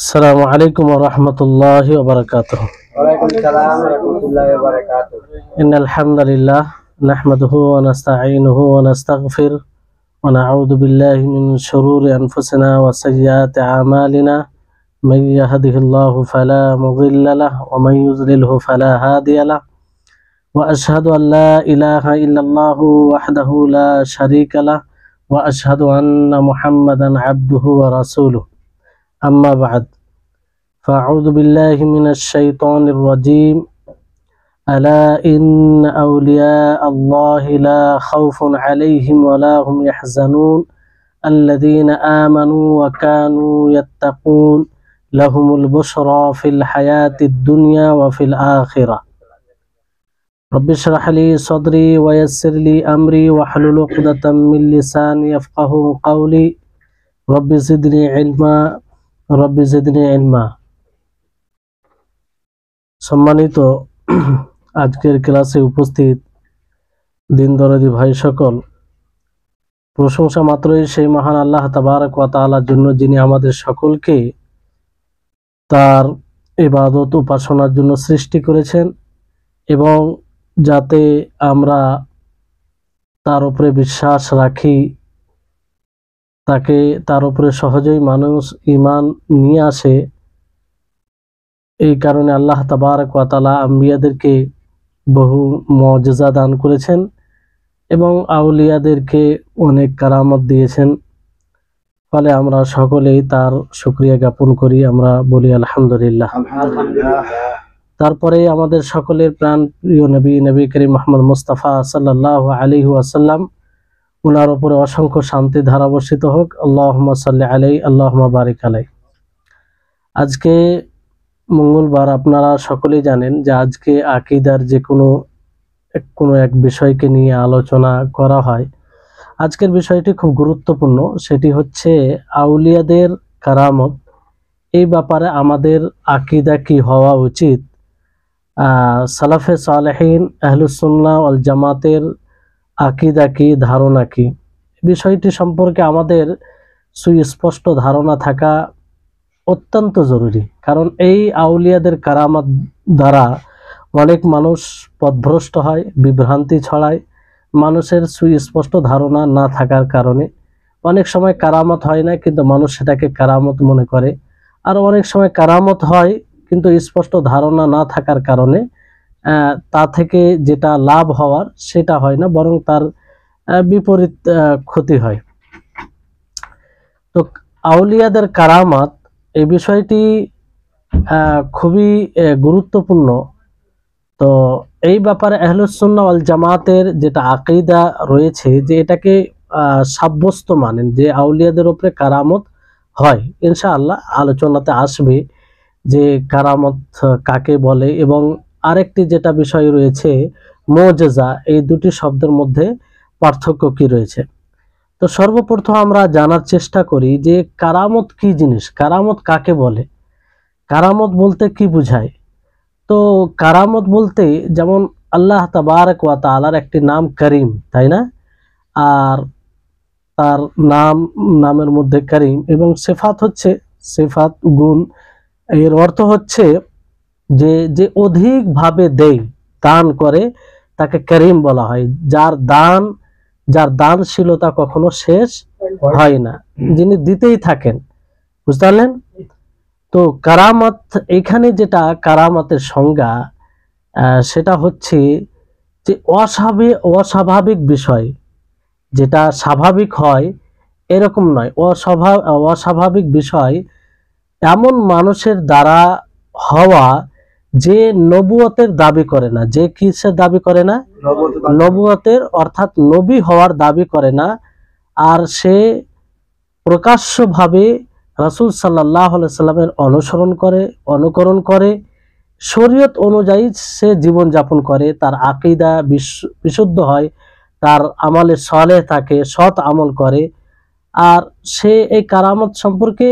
السلام عليكم ورحمة الله وبركاته. وعليكم السلام ورحمة الله وبركاته. إن الحمد لله نحمده ونستعينه ونستغفر ونعوذ بالله من شرور أنفسنا وسيئات أعمالنا من يهده الله فلا مضل له ومن يضلله فلا هادي له وأشهد أن لا إله إلا الله وحده لا شريك له وأشهد أن محمدا عبده ورسوله. أما بعد فأعوذ بالله من الشيطان الرجيم. ألا إن أولياء الله لا خوف عليهم ولا هم يحزنون الذين آمنوا وكانوا يتقون لهم البشرى في الحياة الدنيا وفي الآخرة. رب اشرح لي صدري ويسر لي أمري واحلل عقدة من لساني يفقهوا قولي رب زدني علما رب زدني علما. সম্মানিত আজকের ক্লাসে উপস্থিত দিন দরদি ভাই সকল, প্রশংসা মাত্রই সেই মহান আল্লাহ তাবারক ওয়া তাআলার জন্য, যিনি আমাদের সকলকে তার ইবাদত উপাসনার জন্য সৃষ্টি করেছেন এবং যাতে আমরা তার উপরে বিশ্বাস রাখি, তার উপরে সহজেই মানুষ ঈমান নিয়ে আসে। এই কারণে আল্লাহ তাবারক ওয়া তাআলা আম্বিয়াদেরকে বহু মুআজিজা দান করেছেন এবং আউলিয়াদেরকে অনেক কারামত দিয়েছেন। ফলে আমরা সকলেই তার শুকরিয়া জ্ঞাপন করি, আমরা বলি আলহামদুলিল্লাহ। তারপরে আমাদের সকলের প্রাণ প্রিয় নবী করিম মুহাম্মদ মুস্তাফা সাল্লাল্লাহু আলাইহি ওয়াসাল্লাম, ওনার উপরে অসংখ্য শান্তি ধারা বর্ষিত হোক। আল্লাহুম্মা সাল্লি আলাইহি আল্লাহুম্মা বারিক আলাইহি। আজকে মঙ্গলবার, আপনারা সকলেই জানেন যে আজকে আকীদার যে কোনো এক বিষয়কে নিয়ে আলোচনা করা হয়। আজকের বিষয়টি খুব গুরুত্বপূর্ণ, সেটি হচ্ছে আউলিয়াদের কারামত। এই ব্যাপারে আমাদের আকীদা কি হওয়া উচিত, সালাফে সালেহিন আহলুস সুন্নাহ ওয়াল জামাতের আকীদা কি, ধারণা কি, বিষয়টি সম্পর্কে আমাদের সুস্পষ্ট ধারণা থাকা অত্যন্ত জরুরি। কারণ এই আউলিয়াদের কারামত দ্বারা অনেক মানুষ পথভ্রষ্ট হয়, বিভ্রান্তি ছড়ায়। মানুষের সুস্পষ্ট ধারণা না থাকার কারণে অনেক সময় কারামত হয় না, কিন্তু মানুষ সেটাকে কারামত মনে করে। আর অনেক সময় কারামত হয় কিন্তু স্পষ্ট ধারণা না থাকার কারণে তা থেকে যেটা লাভ হওয়ার সেটা হয় না, বরং তার বিপরীত ক্ষতি হয়। তো আউলিয়াদের কারামত, এই বিষয়টি খুবই গুরুত্বপূর্ণ। তো এই ব্যাপারে আহলুস সুন্নাহ ওয়াল জামাতের যেটা আকীদা রয়েছে, যে এটাকে সাব্যস্ত মানেন যে আউলিয়াদের উপরে কারামত হয়। ইনশাআল্লাহ আলোচনাতে আসবে যে কারামত কাকে বলে, এবং আরেকটি যেটা বিষয় রয়েছে মুআজিজা, এই দুটি শব্দের মধ্যে পার্থক্য কি রয়েছে। তো সর্বপ্রথম আমরা জানার চেষ্টা করি যে কারামত কি জিনিস, কারামত কাকে বলে, কারামত বলতে কি বোঝায়। তো কারামত বলতে যেমন আল্লাহ তাবারক ওয়া তাআলার একটি নাম করিম, তাই না? আর তার নামের মধ্যে করিম এবং সিফাত হচ্ছে সিফাত, গুণ। এর অর্থ হচ্ছে যে অধিকভাবে দেয়, দান করে, তাকে করিম বলা হয়। যার দানশীলতা কখনো শেষ হয় না, যিনি দিতেই থাকেন। বুঝতে পারলেন? তো কারামত, এখানে যেটা কারামতের সংজ্ঞা, সেটা হচ্ছে যে অস্বাভাবিক বিষয়, যেটা স্বাভাবিক হয় এরকম নয়, অস্বাভাবিক বিষয় এমন মানুষের দ্বারা হওয়া যে নবুয়তের দাবি করে না, যে কিসের দাবি করে না, নবুয়তের, অর্থাৎ নবী হওয়ার দাবি করে না। আর সে প্রকাশ্যভাবে রাসূল সাল্লাল্লাহু আলাইহি সাল্লামের অনুকরণ করে, শরীয়ত অনুযায়ী সে জীবন যাপন করে, তার আকীদা বিশুদ্ধ হয়, তার আমলে সালেহ থাকে, সৎ আমল করে। আর সে এই কারামত সম্পর্কে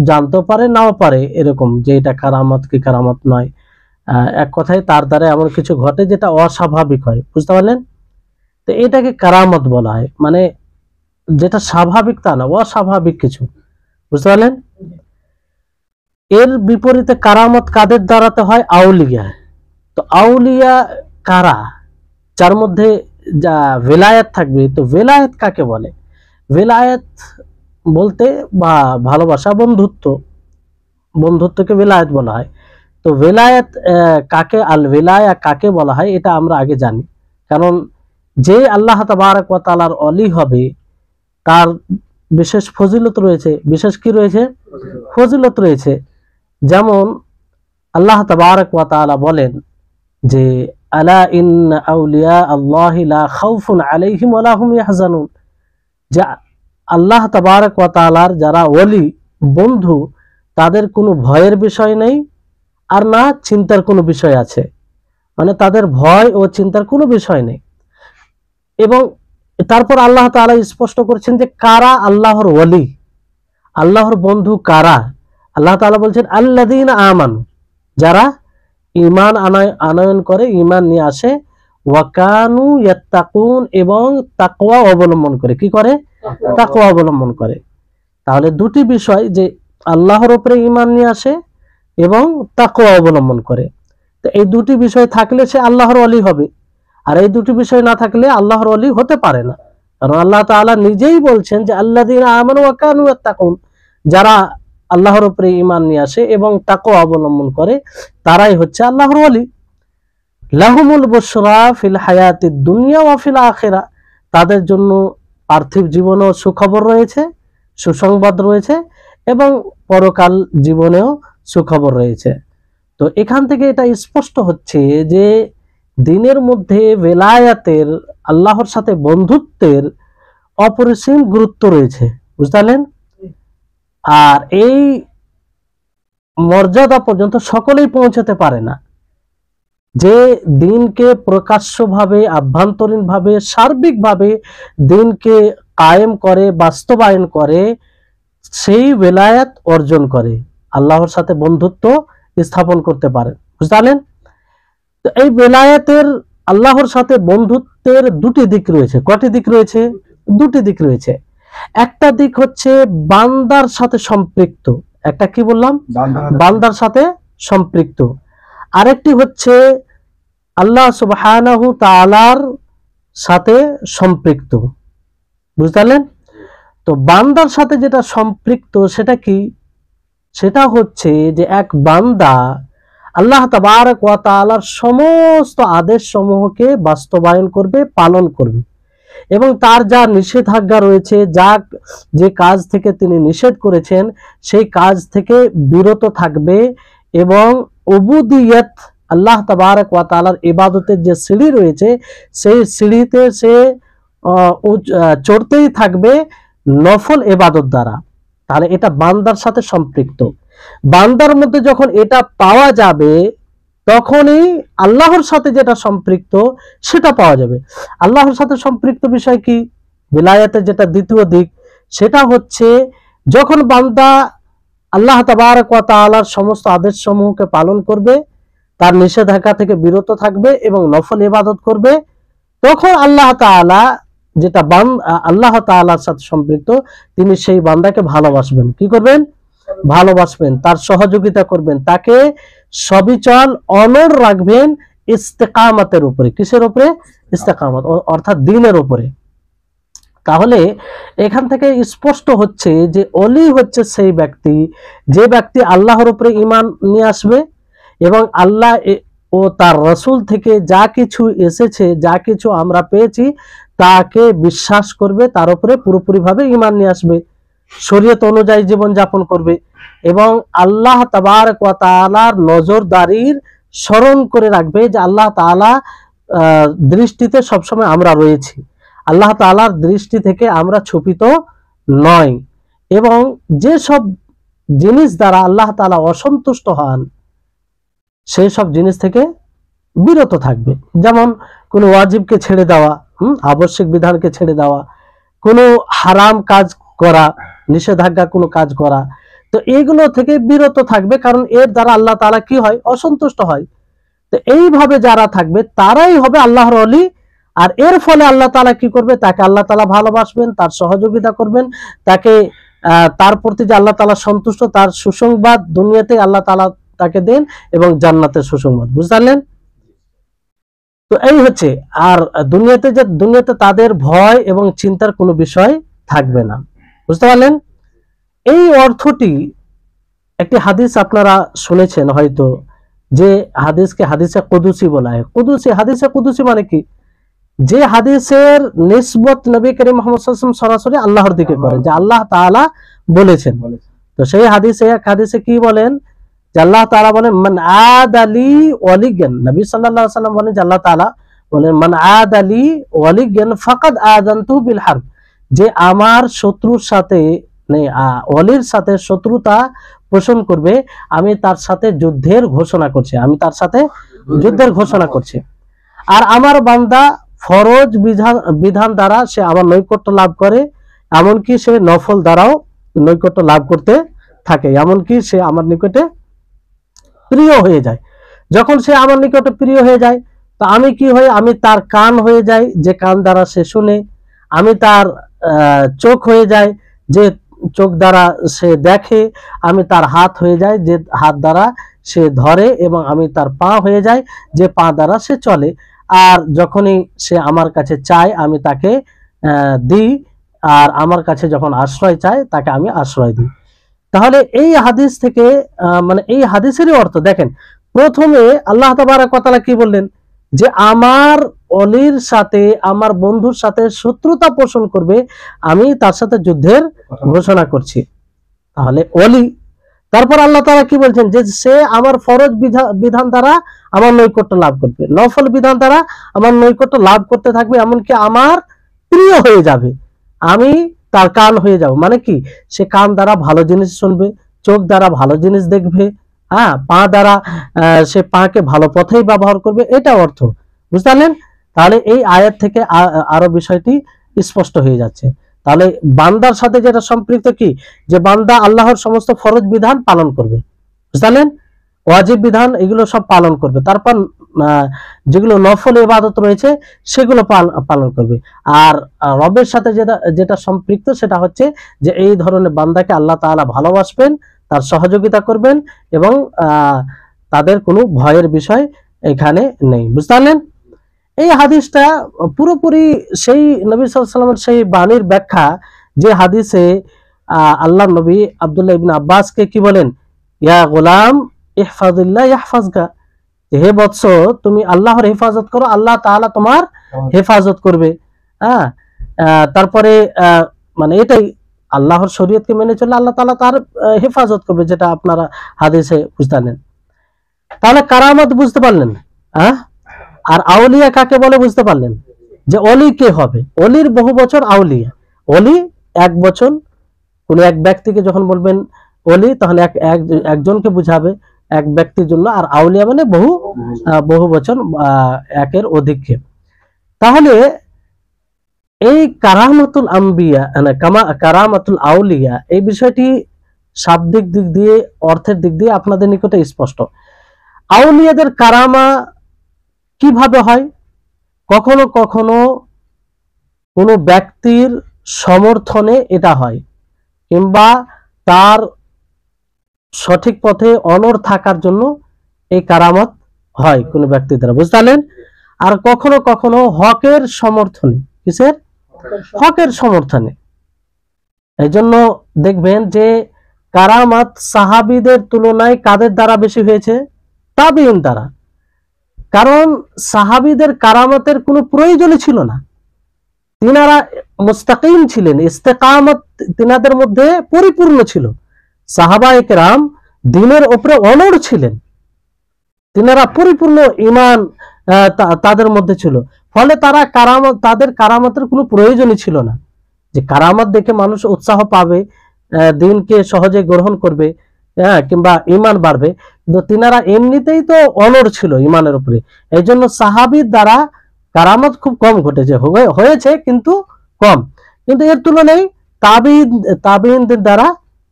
জানতে পারে, নাও পারে, এরকম যে এটা কারামত কি কারামত নয়। এক কথায় তার দ্বারা এমন কিছু ঘটে যেটা অস্বাভাবিক হয়। বুঝতে পারলেন? তো এটাকে কারামত বলা হয়, মানে যেটা স্বাভাবিক তা না, অস্বাভাবিক কিছু। বুঝতে পারলেন? এর বিপরীতে কারামত কাদের দ্বারাতে হয়? আউলিয়া। তো আউলিয়া কারা? যার মধ্যে যা ভেলায়েত থাকবে। তো ভেলায়েত কাকে বলে? ভেলায়েত বলতে বা ভালোবাসা, বন্ধুত্বকে ভেলায়েত বলা হয়। তো ভেলায়েত কাকে, আল ভেলায়া কাকে বলা হয় এটা আমরা আগে জানি। কারণ যে আল্লাহ তাবারক ওয়া তাআলার ওলি হবে তার বিশেষ ফজিলত রয়েছে। বিশেষ কি রয়েছে? ফজিলত রয়েছে। যেমন আল্লাহ তাবারক ওয়া তাআলা বলেন যে আলা ইন্না আউলিয়া আল্লাহি লা খাউফুন আলাইহিম ওয়া লা হুম ইয়াহজানুন, যে আল্লাহ তাবারক ওয়া তাআলার যারা ওলি, বন্ধু, তাদের কোনো ভয়ের বিষয় নেই আর না চিন্তার কোনো বিষয় আছে। মানে তাদের ভয় ও চিন্তার কোনো বিষয় নেই। এবং তারপর আল্লাহ তাআলা স্পষ্ট করেছেন যে কারা আল্লাহর ওলি, আল্লাহর বন্ধু কারা। আল্লাহ তাআলা বলছেন আল্লাযীনা আমানু, যারা ঈমান আনয়ন করে, ঈমান নিয়ে আসে, ওয়া কানু ইয়াত্তাকুন, এবং তাকওয়া অবলম্বন করে। কি করে? তাকওয়া অবলম্বন করে। তাহলে দুটি বিষয়, যে আল্লাহর উপরে ঈমান নিয়ে আসে এবং তাকওয়া অবলম্বন করে। তো এই দুটি বিষয় থাকলে সে আল্লাহর ওলি হবে। আর এই দুটি বিষয় না থাকলে আল্লাহর ওলি হতে পারে না। কারণ আল্লাহ তাআলা নিজেই বলছেন যে আল্লাযীনা আমানু ওয়া কানু ইয়াত্তাকুন, যারা আল্লাহর উপরে ঈমান নিয়ে আসে এবং তাকওয়া অবলম্বন করে তারাই হচ্ছে আল্লাহর ওলি। লাহুমুল বুশরা ফিল হায়াতিদ দুনিয়া ওয়া ফিল আখিরা, তাদের জন্য পার্থিব জীবনেও সুখবর রয়েছে, সুসংবাদ রয়েছে, এবং পরকাল জীবনেও সুখবর রয়েছে। তো এখান থেকে এটা স্পষ্ট হচ্ছে যে দিনের মধ্যে বেলায়াতের, আল্লাহর সাথে বন্ধুত্বের অপরিসীম গুরুত্ব রয়েছে। বুঝতে পারলেন? আর এই মর্যাদা পর্যন্ত সকলেই পৌঁছাতে পারে না। যে দিনকে প্রকাশ্যভাবে, আভ্যন্তরীণভাবে, সার্বিকভাবে দিনকে কায়েম করে, বাস্তবায়ন করে, সেই বেলায়াত অর্জন করে, আল্লাহর সাথে বন্ধুত্ব স্থাপন করতে পারে। বুঝতে পারলেন? তো এই বেলায়াতের, আল্লাহর সাথে বন্ধুত্বের দুটি দিক রয়েছে। কয়টি দিক রয়েছে? দুটি দিক রয়েছে। একটা দিক হচ্ছে বান্দার সাথে সম্পৃক্ত, একটা কি বললাম? বান্দার সাথে সম্পৃক্ত। আরেকটি হচ্ছে আল্লাহ সুবহানাহু তাআলার সাথে সম্পৃক্ত। বুঝতে পারলেন? তো বান্দার সাথে যেটা সম্পৃক্ত সেটা কি? সেটা হচ্ছে যে এক বান্দা আল্লাহ তাবারক ওয়া তাআলার সমস্ত আদেশ সমূহকে বাস্তবায়ন করবে, পালন করবে, এবং তার যা নিষেধাজ্ঞা রয়েছে, যে কাজ থেকে তিনি নিষেধ করেছেন সেই কাজ থেকে বিরত থাকবে, এবং উবুদিয়ত, আল্লাহ তাবারক ওয়া তাআলার ইবাদতের যে সিঁড়ি রয়েছে সেই সিঁড়িতে সে চড়তেই থাকবে নফল ইবাদত দ্বারা। তাহলে এটা বান্দার সাথে সম্পৃক্ত। বান্দার মধ্যে যখন এটা পাওয়া যাবে তখনই আল্লাহর সাথে যেটা সম্পৃক্ত সেটা পাওয়া যাবে। আল্লাহর সাথে সম্পৃক্ত বিষয় কি? বিলায়াতের যেটা দ্বিতীয় দিক, সেটা হচ্ছে যখন বান্দা আল্লাহ তাবারক ওয়া তাআলার সমস্ত আদেশ সমূহকে পালন করবে, তার নিষেধাজ্ঞা থেকে বিরত থাকবে এবং নফল ইবাদত করবে, তখন আল্লাহ তাআলা, যেটা আল্লাহ তাআলার সাথে সম্পৃক্ত, তিনি সেই বান্দাকে ভালোবাসবেন। কি করবেন? ভালোবাসবেন, তার সহযোগিতা করবেন, তাকে সবিচল অনড় রাখবেন ইস্তেকামতের উপরে। কিসের উপরে? ইস্তেকামত, অর্থাৎ দ্বীনের উপরে। তাহলে এখান থেকে স্পষ্ট হচ্ছে যে ওলি হচ্ছে সেই ব্যক্তি, যে ব্যক্তি আল্লাহর উপরে ঈমান নিয়ে আসবে এবং আল্লাহ ও তার রাসূল থেকে যা কিছু এসেছে, যা কিছু আমরা পেয়েছি তাকে বিশ্বাস করবে, তার উপরে পুরোপুরিভাবে ঈমান নিয়ে আসবে, শরীয়ত অনুযায়ী জীবন যাপন করবে, এবং আল্লাহ তাবারক ওয়া তাআলার নজরদারির স্মরণ করে রাখবে যে আল্লাহ তাআলা দৃষ্টিতে সবসময় আমরা রয়েছি, আল্লাহ তাআলার দৃষ্টি থেকে আমরা ছুপিত নয়, এবং যে সব জিনিস দ্বারা আল্লাহ তাআলা অসন্তুষ্ট হন সেই সব জিনিস থেকে বিরত থাকবে। যেমন কোনো ওয়াজিবকে ছেড়ে দেওয়া, আবশ্যক বিধানকে ছেড়ে দেওয়া, কোনো হারাম কাজ করা, নিষেধাজ্ঞা কোনো কাজ করা, তো এইগুলো থেকে বিরত থাকবে, কারণ এর দ্বারা আল্লাহ তাআলা কি হয়? অসন্তুষ্ট হয়। তো এইভাবে যারা থাকবে তারাই হবে আল্লাহর ওলি। আর এর ফলে আল্লাহ তাআলা কি করবে? তাকে আল্লাহ তাআলা ভালোবাসবেন, তার সহযোগিতা করবেন, তাকে তার প্রতি যে আল্লাহ তাআলা সন্তুষ্ট, তার সুসংবাদ দুনিয়াতে আল্লাহ তাআলা তাকে দেন এবং জান্নাতের সুসংবাদ। বুঝতে পারলেন? তো এই হচ্ছে, আর দুনিয়াতে তাদের ভয় এবং চিন্তার কোনো বিষয় থাকবে না। বুঝতে পারলেন? এই অর্থটি একটি হাদিস আপনারা শুনেছেন হয়তো, যে হাদিসকে হাদিসে কুদসি বলা হয়। হাদিসে কুদসি মানে কি? যে হাদিসের নিসবত নবী করিম মুহাম্মদ সাল্লাল্লাহু আলাইহি ওয়াসাল্লাম সরাসরি আল্লাহর দিকে করেন, যে আল্লাহ তাআলা বলেছেন। তো সেই হাদিসে কি বলেন? যে আল্লাহ তাআলা বলেন, মান আদালি ওয়ালিয়ান, নবী সাল্লাল্লাহু আলাইহি ওয়াসাল্লাম বলেন যে আল্লাহ তাআলা বলেন, মান আদালি ওয়ালিয়ান ফাকাদ আযানতু বিল হারব, যে আমার শত্রুর সাথে ওয়ালির সাথে শত্রুতা পোষণ করবে, আমি তার সাথে যুদ্ধের ঘোষণা করছি। আর আমার বান্দা ফরজ বিধান দ্বারা সে আমার নৈকট্য লাভ করে, এমনকি সে নফল দ্বারাও নৈকট্য লাভ করতে থাকে, এমনকি সে আমার নিকটে প্রিয় হয়ে যায়। যখন সে আমার নিকটে প্রিয় হয়ে যায়, তো আমি কি হই? আমি তার কান হয়ে যাই, যে কান দ্বারা সে শুনে। আমি তার চোখ হয়ে যায়, যে চোখ দ্বারা সে দেখে। আমি তার হাত হয়ে যায়, যে হাত দ্বারা সে ধরে। এবং আমি তার পা হয়ে যায়, যে পা দ্বারা সে চলে। আর যখনই সে আমার কাছে চায়, আমি তাকে দিই। আর আমার কাছে যখন আশ্রয় চায়, তাকে আমি আশ্রয় দিই। তাহলে এই হাদিস থেকে মানে এই হাদিসেরই অর্থ দেখেন, প্রথমে আল্লাহ তাবারক ওয়া তাআলা কি বললেন? যে আমার অলির সাথে, আমার বন্ধুর সাথে শত্রুতা পোষণ করবে, আমি তার সাথে যুদ্ধের ঘোষণা করছি। তাহলে অলি। তারপর আল্লাহ তাআলা কি বলছেন? যে সে আমার ফরজ বিধান দ্বারা আমার নৈকট্য লাভ করবে, নফল বিধান দ্বারা আমার নৈকট্য লাভ করতে থাকবে, এমনকি আমার প্রিয় হয়ে যাবে। আমি তার কান হয়ে যাব, মানে কি? সে কান দ্বারা ভালো জিনিস শুনবে, চোখ দ্বারা ভালো জিনিস দেখবে, পা দ্বারা সে পাকে ভালো পথেই ব্যবহার করবে। এটা অর্থ। বুঝতে পারলেন? তাহলে এই আয়াত থেকে আরো বিষয়টি স্পষ্ট হয়ে যাচ্ছে। তাহলে বান্দার সাথে যেটা সম্পৃক্ত কি? যে বান্দা আল্লাহর সমস্ত ফরজ বিধান পালন করবে। বুঝতে পারলেন? ওয়াজিব বিধান এগুলো সব পালন করবে। তারপর যেগুলো নফল ইবাদত রয়েছে সেগুলো পালন করবে। আর রবের সাথে যেটা সম্পৃক্ত সেটা হচ্ছে যে এই ধরনের বান্দাকে আল্লাহ তাআলা ভালোবাসবেন, তার সহযোগিতা করবেন, এবং তাদের কোনো ভয়ের বিষয় এখানে নেই। বুঝতে পারলেন? এই হাদিসটা পুরোপুরি সেই নবী সাল্লাল্লাহু আলাইহি ওয়াসাল্লামের সেই বাণীর ব্যাখ্যা, যে হাদিসে আল্লাহ নবী আব্দুল্লাহ ইবনে আব্বাসকে কি বলেন? ইয়া গোলাম ইহফাজিল্লাহ ইয়াহফাজকা, হে বৎস, তুমি আল্লাহর হেফাজত করো, আল্লাহ তাআলা তোমার হেফাজত করবে। তারপরে মানে এটাই, আল্লাহর শরীয়তকে মেনে চললে আল্লাহ তাআলা তার হেফাজত করবে, যেটা আপনারা হাদিসে বুঝতে পারলেন। তাহলে কারামত বুঝতে পারলেন। আর আউলিয়া কাকে বলে বুঝতে পারলেন? যে অলি কে হবে? অলির বহু বছর আউলিয়া। অলি এক বছর, কোন এক ব্যক্তিকে যখন বলবেন অলি, তাহলে একজনকে বুঝাবে, এক ব্যক্তির জন্য। আর আউলিয়া মানে বহু বছর, একের অধিককে। তাহলে এই কারামাতুল আম্বিয়া, কারামাতুল আউলিয়া, এই বিষয়টি শাব্দিক দিক দিয়ে, অর্থের দিক দিয়ে আপনাদের নিকটে স্পষ্ট। আউলিয়াদের কারামা কিভাবে হয়? কখনো কখনো কোনো ব্যক্তির সমর্থনে এটা হয়, কিংবা তার সঠিক পথে অনড় থাকার জন্য এই কারামত হয় কোনো ব্যক্তির দ্বারা। বুঝতে পারলেন? আর কখনো কখনো হকের সমর্থনে। কিসের? হকের সমর্থনে। এই জন্য দেখবেন যে কারামাত সাহাবীদের তুলনায় কাদের দ্বারা বেশি হয়েছে? তাবিঈন দ্বারা। কারণ সাহাবীদের কারামতের কোনো প্রয়োজনই ছিল না, তিনারা মুস্তাকিম ছিলেন, ইস্তেকামত তিনাদের মধ্যে পরিপূর্ণ ছিল। সাহাবায়ে কেরাম দ্বীনের উপরে অনড় ছিলেন, তিনারা পরিপূর্ণ ঈমান তাদের মধ্যে ছিল। ফলে তাদের কারামতের কোনো প্রয়োজনই ছিল না, যে কারামত দেখে মানুষ উৎসাহ পাবে, দ্বীনকে সহজে গ্রহণ করবে, কিংবা ঈমান বাড়বে। কিন্তু তিনারা এমনিতেই তো অনড় ছিল ঈমানের উপরে। এই জন্য সাহাবীর দ্বারা কারামত খুব কম ঘটেছে, হয়েছে কিন্তু কম। কিন্তু এর তুলনায় তাবিঈনদের দ্বারা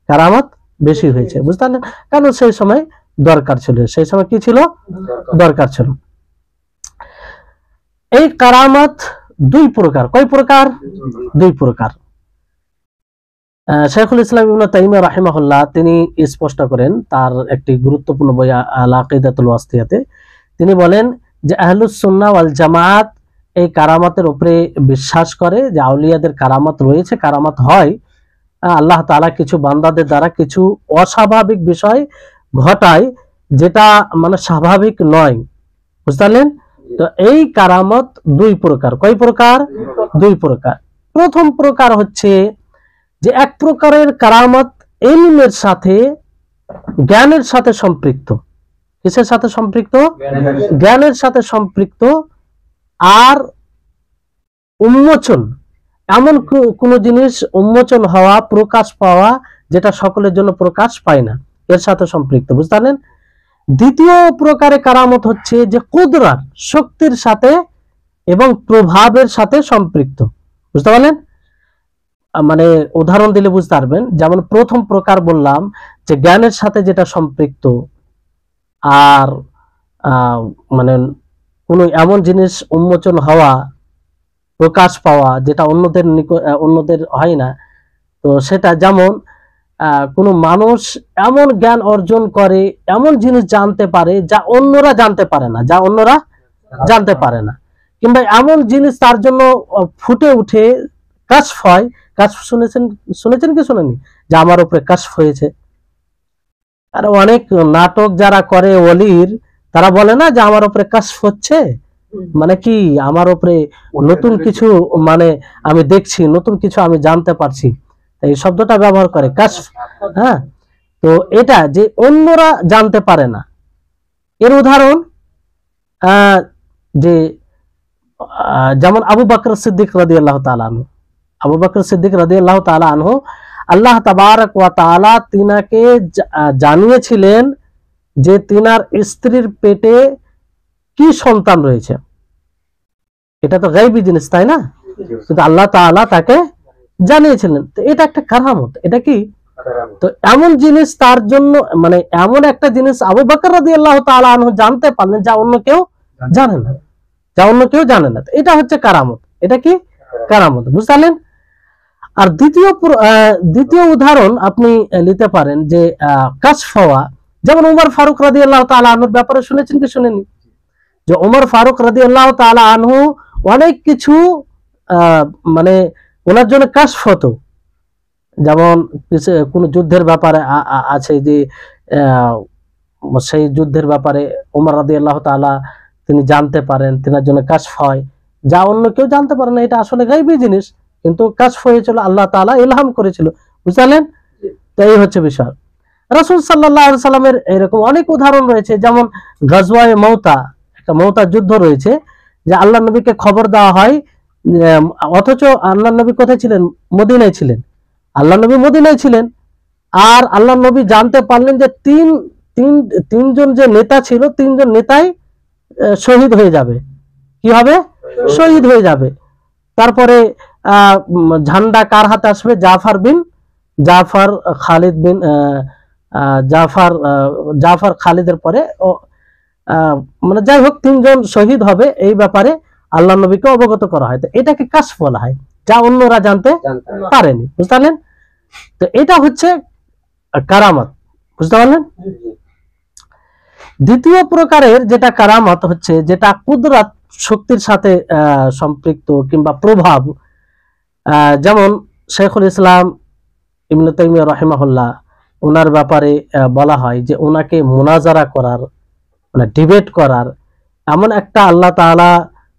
কারামত বেশি হয়েছে। বুঝতে পারলেন? কারণ সেই সময় দরকার ছিল, সেই সময় কি ছিল? দরকার ছিল। এই কারামত দুই প্রকার। কয় প্রকার? দুই প্রকার। শেখুল ইসলাম ইবনে তাইমিয়া রাহিমাহুল্লাহ তিনি স্পষ্ট করেন তার একটি গুরুত্বপূর্ণ বই আল আকিদাতুল ওয়াসিয়াতে, তিনি বলেন যে আহলুস সুন্নাহ ওয়াল জামাত এই কারামাতের উপরে বিশ্বাস করে যে আউলিয়াদের কারামাত রয়েছে, কারামাত হয়, আল্লাহ তাআলা কিছু বান্দাদের দ্বারা কিছু অস্বাভাবিক বিষয় ঘটায় যেটা মানে স্বাভাবিক নয়, বুঝতে পারলেন? তো এই কারামত দুই প্রকার। কয় প্রকার? দুই প্রকার। প্রথম প্রকার হচ্ছে যে এক প্রকারের কারামত ইলমের সাথে, জ্ঞানের সাথে সম্পৃক্ত। কিসের সাথে সম্পৃক্ত? জ্ঞানের সাথে সম্পৃক্ত। আর উন্মোচন, এমন কোন জিনিস উন্মোচন হওয়া, প্রকাশ পাওয়া যেটা সকলের জন্য প্রকাশ পায় না, এর সাথে সম্পৃক্ত, বুঝতে পারলেন? দ্বিতীয় প্রকারের কারামত হচ্ছে যে কুদরাত, শক্তির সাথে এবং প্রভাবের সাথে সম্পৃক্ত, বুঝতে পারলেন? মানে উদাহরণ দিলে বুঝতে পারবেন। যেমন প্রথম প্রকার বললাম যে জ্ঞানের সাথে যেটা সম্পৃক্ত, আর মানে কোন এমন জিনিস উন্মোচন হওয়া, প্রকাশ পাওয়া যেটা অন্যদের হয় না। তো সেটা যেমন কোন মানুষ এমন জ্ঞান অর্জন করে, এমন জিনিস জানতে পারে যা অন্যরা জানতে পারে না, যা অন্যরা জানতে পারে না, কিংবা এমন জিনিস তার জন্য ফুটে উঠে কাশফ হয়। কাশফ শুনেছেন কি শুনেনি? যে আমার উপরে কাশফ হয়েছে। আর অনেক নাটক যারা করে ওলির, তারা বলে না যে আমার উপরে কাশফ হচ্ছে, মানে কি আমার উপরে নতুন কিছু, মানে আমি দেখছি নতুন কিছু, আমি জানতে পারছি, এই শব্দটা ব্যবহার করে কাশফ। হ্যাঁ, তো এটা যে অন্যরা জানতে পারে না। এর উদাহরণ যে যেমন আবু বকর সিদ্দিক রাদিয়াল্লাহু তাআলা আনহু, আবু বকর সিদ্দিক রাদিয়াল্লাহু তাআলা আনহু, আল্লাহ তাবারক ওয়া তাআলা তিনাকে জানিয়েছিলেন যে তিনার স্ত্রীর পেটে কি সন্তান রয়েছে। এটা তো গায়বী জিনিস, তাই না? কিন্তু আল্লাহ তাআলা তাকে জানিয়েছিলেন। তো এটা একটা কারামত। এটা কি? তো এমন জিনিস তার জন্য, মানে এমন একটা জিনিস আবু বকর রাদিয়াল্লাহু তাআলা আনহু জানতে পারলেন যা অন্য কেউ জানে না, যা অন্য কেউ জানে না। এটা হচ্ছে কারামত। এটা কি? কারামত, বুঝতে পারলেন? আর দ্বিতীয় উদাহরণ আপনি নিতে পারেন যে কাশফ হওয়া। যেমন ওমর ফারুক রাদিয়াল্লাহু তাআলা আনহুর ব্যাপারে শুনেছেন কি শুনেনি? যে ওমর ফারুক রাদিয়াল্লাহু তাআলা আনহু অনেক কিছু মানে ওনার জন্য কাশফ হতো। যেমন কোন যুদ্ধের ব্যাপারে আছে যে সেই যুদ্ধের ব্যাপারে ওমর রাদিয়াল্লাহু তাআলা তিনি জানতে পারেন, তিনার জন্য কাশফ হয়, যা অন্য কেউ জানতে পারে না। এটা আসলে গায়বী জিনিস, কিন্তু কাশফ হয়েছিল, আল্লাহ তাআলা ইলহাম করেছিল, বুঝলেন? তো এই হচ্ছে বিষয়। রাসূল সাল্লাল্লাহু আলাইহি সাল্লামের এরকম অনেক উদাহরণ রয়েছে। যেমন গাজওয়ায়ে মউতা, একটা মউতা যুদ্ধ রয়েছে, যে আল্লাহ নবীকে খবর দেওয়া হয়, অথচ আল্লাহ নবী কোথায় ছিলেন? মদিনায় ছিলেন। আল্লাহ নবী মদিনায় ছিলেন, আর আল্লাহ নবী জানতে পারলেন যে তিনজন যে নেতা ছিল, তিনজন নেতাই শহীদ হয়ে যাবে। কি হবে? শহীদ হয়ে যাবে। তারপরে ঝান্ডা কার হাতে আসবে? জাফর খালিদ বিন জাফর খালিদের পরে মানে যাই হোক তিনজন শহীদ হবে, এই ব্যাপারে আল্লাহ নবীকে অবগত করা হয়। তো এটাকে কাশফ বলা হয়, যা অন্যরা জানতে পারেনি, বুঝতে পারলেন? তো এটা হচ্ছে কারামত, বুঝতে পারলেন? দ্বিতীয় প্রকারের যেটা কারামত হচ্ছে যেটা কুদরত, শক্তির সাথে সম্পৃক্ত কিংবা প্রভাব। যেমন শেখুল ইসলাম ইবনে তাইমিয়া রাহিমাহুল্লাহ, ওনার ব্যাপারে বলা হয় যে ওনাকে মুনাজারা করার, মানে ডিবেট করার এমন একটা আল্লাহ তাআলা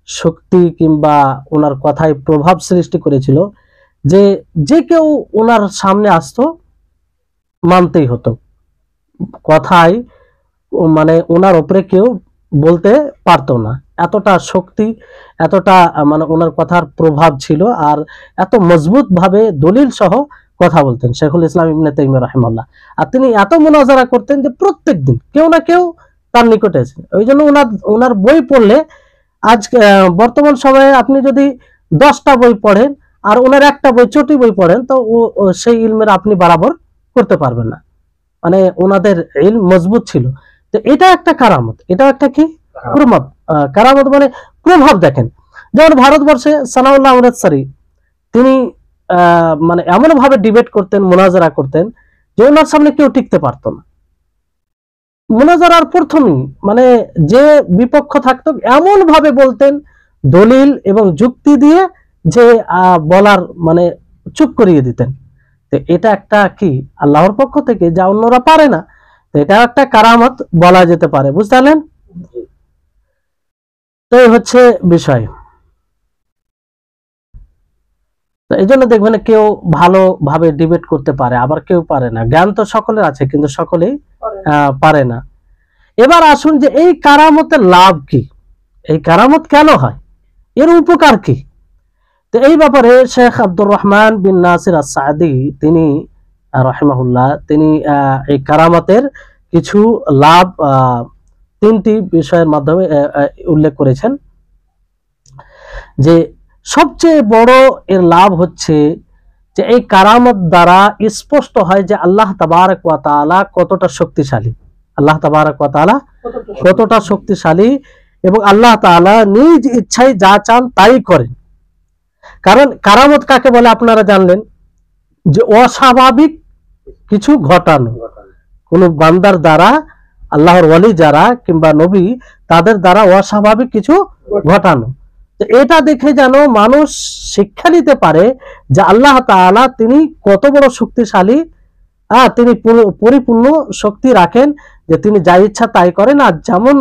শক্তি কিংবা ওনার কথায় প্রভাব সৃষ্টি করেছিল যে যে কেউ ওনার সামনে আসতো মানতেই হতো। কথায় মানে ওনার উপরে কেউ বলতে পারতো না। এতটা শক্তি, এতটা মানে ওনার কথার প্রভাব ছিল, আর এত মজবুত ভাবে দলিল সহ কথা বলতেন শেখুল ইসলাম ইবনে তাইমিয়া রাহিমাহুল্লাহ। আর তিনি এত মুনাজারা করতেন যে প্রত্যেক দিন কেউ না কেউ তার নিকটে এসে, ওই জন্য ওনার বই পড়লে আজ বর্তমান সময়ে আপনি যদি 10টা বই পড়েন আর ওনার একটা বই, চটি বই পড়েন, তো সেই ইলমের আপনি বরাবর করতে পারবেন না। মানে ওনাদের ইলম মজবুত ছিল। তো এটা একটা কারামত, এটা একটা কি? প্রভাব। কারামত মানে প্রভাব। দেখেন, যেমন ভারতবর্ষে সানাউল্লাহ আহমেদ সারি, তিনি মানে এমন ভাবে ডিবেট করতেন, মুনাজারা করতেন যে ওনার সামনে কেউ টিকতে পারতো না। মুনাজারার প্রথমেই মানে যে বিপক্ষ থাকতো এমন ভাবে বলতেন দলিল এবং যুক্তি দিয়ে যে বলার মানে চুপ করিয়ে দিতেন। তো এটা একটা কি আল্লাহর পক্ষ থেকে যা অন্যরা পারে না, তো এটা একটা কারামত বলা যেতে পারে, বুঝতে পারলেন? তো এই হচ্ছে বিষয়। তো এই জন্য দেখবেন কেউ ভালোভাবে ডিবেট করতে পারে, আবার কেউ পারে না। জ্ঞান তো সকলের আছে, কিন্তু সকলেই পারে না। এবার আসুন যে এই কারামতের লাভ কি, এই কারামত কেন হয়, এর উপকার কি? তো এই ব্যাপারে শেখ আব্দুর রহমান বিন নাসির আস-সাদি তিনি রাহিমাহুল্লাহ তিনি এই কারামতের কিছু লাভ তিনটি বিষয়ের মাধ্যমে উল্লেখ করেছেন। যে সবচেয়ে বড় এর লাভ হচ্ছে যে এই কারামত দ্বারা স্পষ্ট হয় যে আল্লাহ তাবারক ওয়া তাআলা কতটা শক্তিশালী, আল্লাহ তাবারক ওয়া তাআলা কতটা শক্তিশালী, এবং আল্লাহ তাআলা নিজ ইচ্ছায় যা চান তাই করেন। কারণ কারামত কাকে বলে আপনারা জানলেন, যে অস্বাভাবিক কিছু ঘটানো, কোন বান্দার দ্বারা, আল্লাহর ওয়ালি যারা কিংবা নবী তাদের দ্বারা অস্বাভাবিক কিছু ঘটানো। তো এটা দেখে যেন মানুষ শিক্ষা নিতে পারে যে আল্লাহ তাআলা তিনি কত বড় শক্তিশালী, তিনি পরিপূর্ণ শক্তি রাখেন, যে তিনি যা ইচ্ছা তাই করেন আর যেমন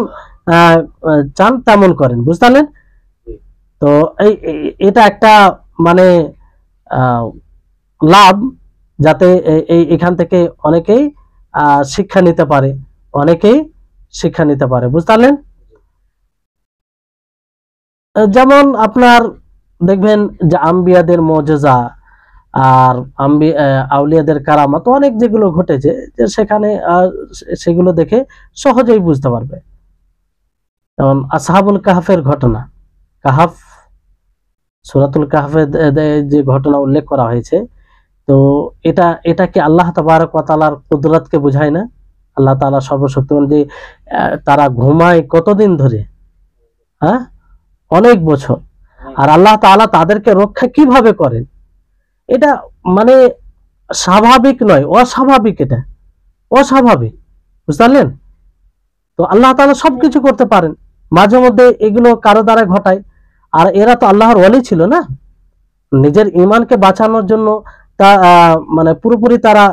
চান তেমন করেন, বুঝতে পারলেন? তো এটা একটা মানে লাভ, যাতে এখান থেকে অনেকেই শিক্ষা নিতে পারে, অনেকেই শিক্ষা নিতে পারে, বুঝতে পারলেন? যেমন আপনার দেখবেন যে আম্বিয়াদের মুজিজা আর আউলিয়াদের কারামাত অনেক যেগুলো ঘটেছে, যে সেখানে সেগুলো দেখে সহজেই বুঝতে পারবে। যেমন আসহাবুল কাহাফের ঘটনা, কাহাফ সূরাতুল কাহাফে যে ঘটনা উল্লেখ করা হয়েছে, তো এটা কি আল্লাহ তাবারক ওয়া তাআলার কুদরতকে বোঝায় না? আল্লাহ তাআলা সর্বশক্তিমান, যে তারা ঘুমায় কতদিন ধরে, অনেক বছর, আর আল্লাহ তাআলা তাদেরকে রক্ষা কিভাবে করেন, এটা মানে স্বাভাবিক নয়, অস্বাভাবিক, এটা অস্বাভাবিক, বুঝতে পারলেন? তো আল্লাহ তাআলা সবকিছু করতে পারেন, মাঝে মধ্যে এগুলো কারো দ্বারা ঘটায়। আর এরা তো আল্লাহর ওয়ালি ছিল না, নিজের ঈমানকে বাঁচানোর জন্য তা মানে পুরোপুরি তারা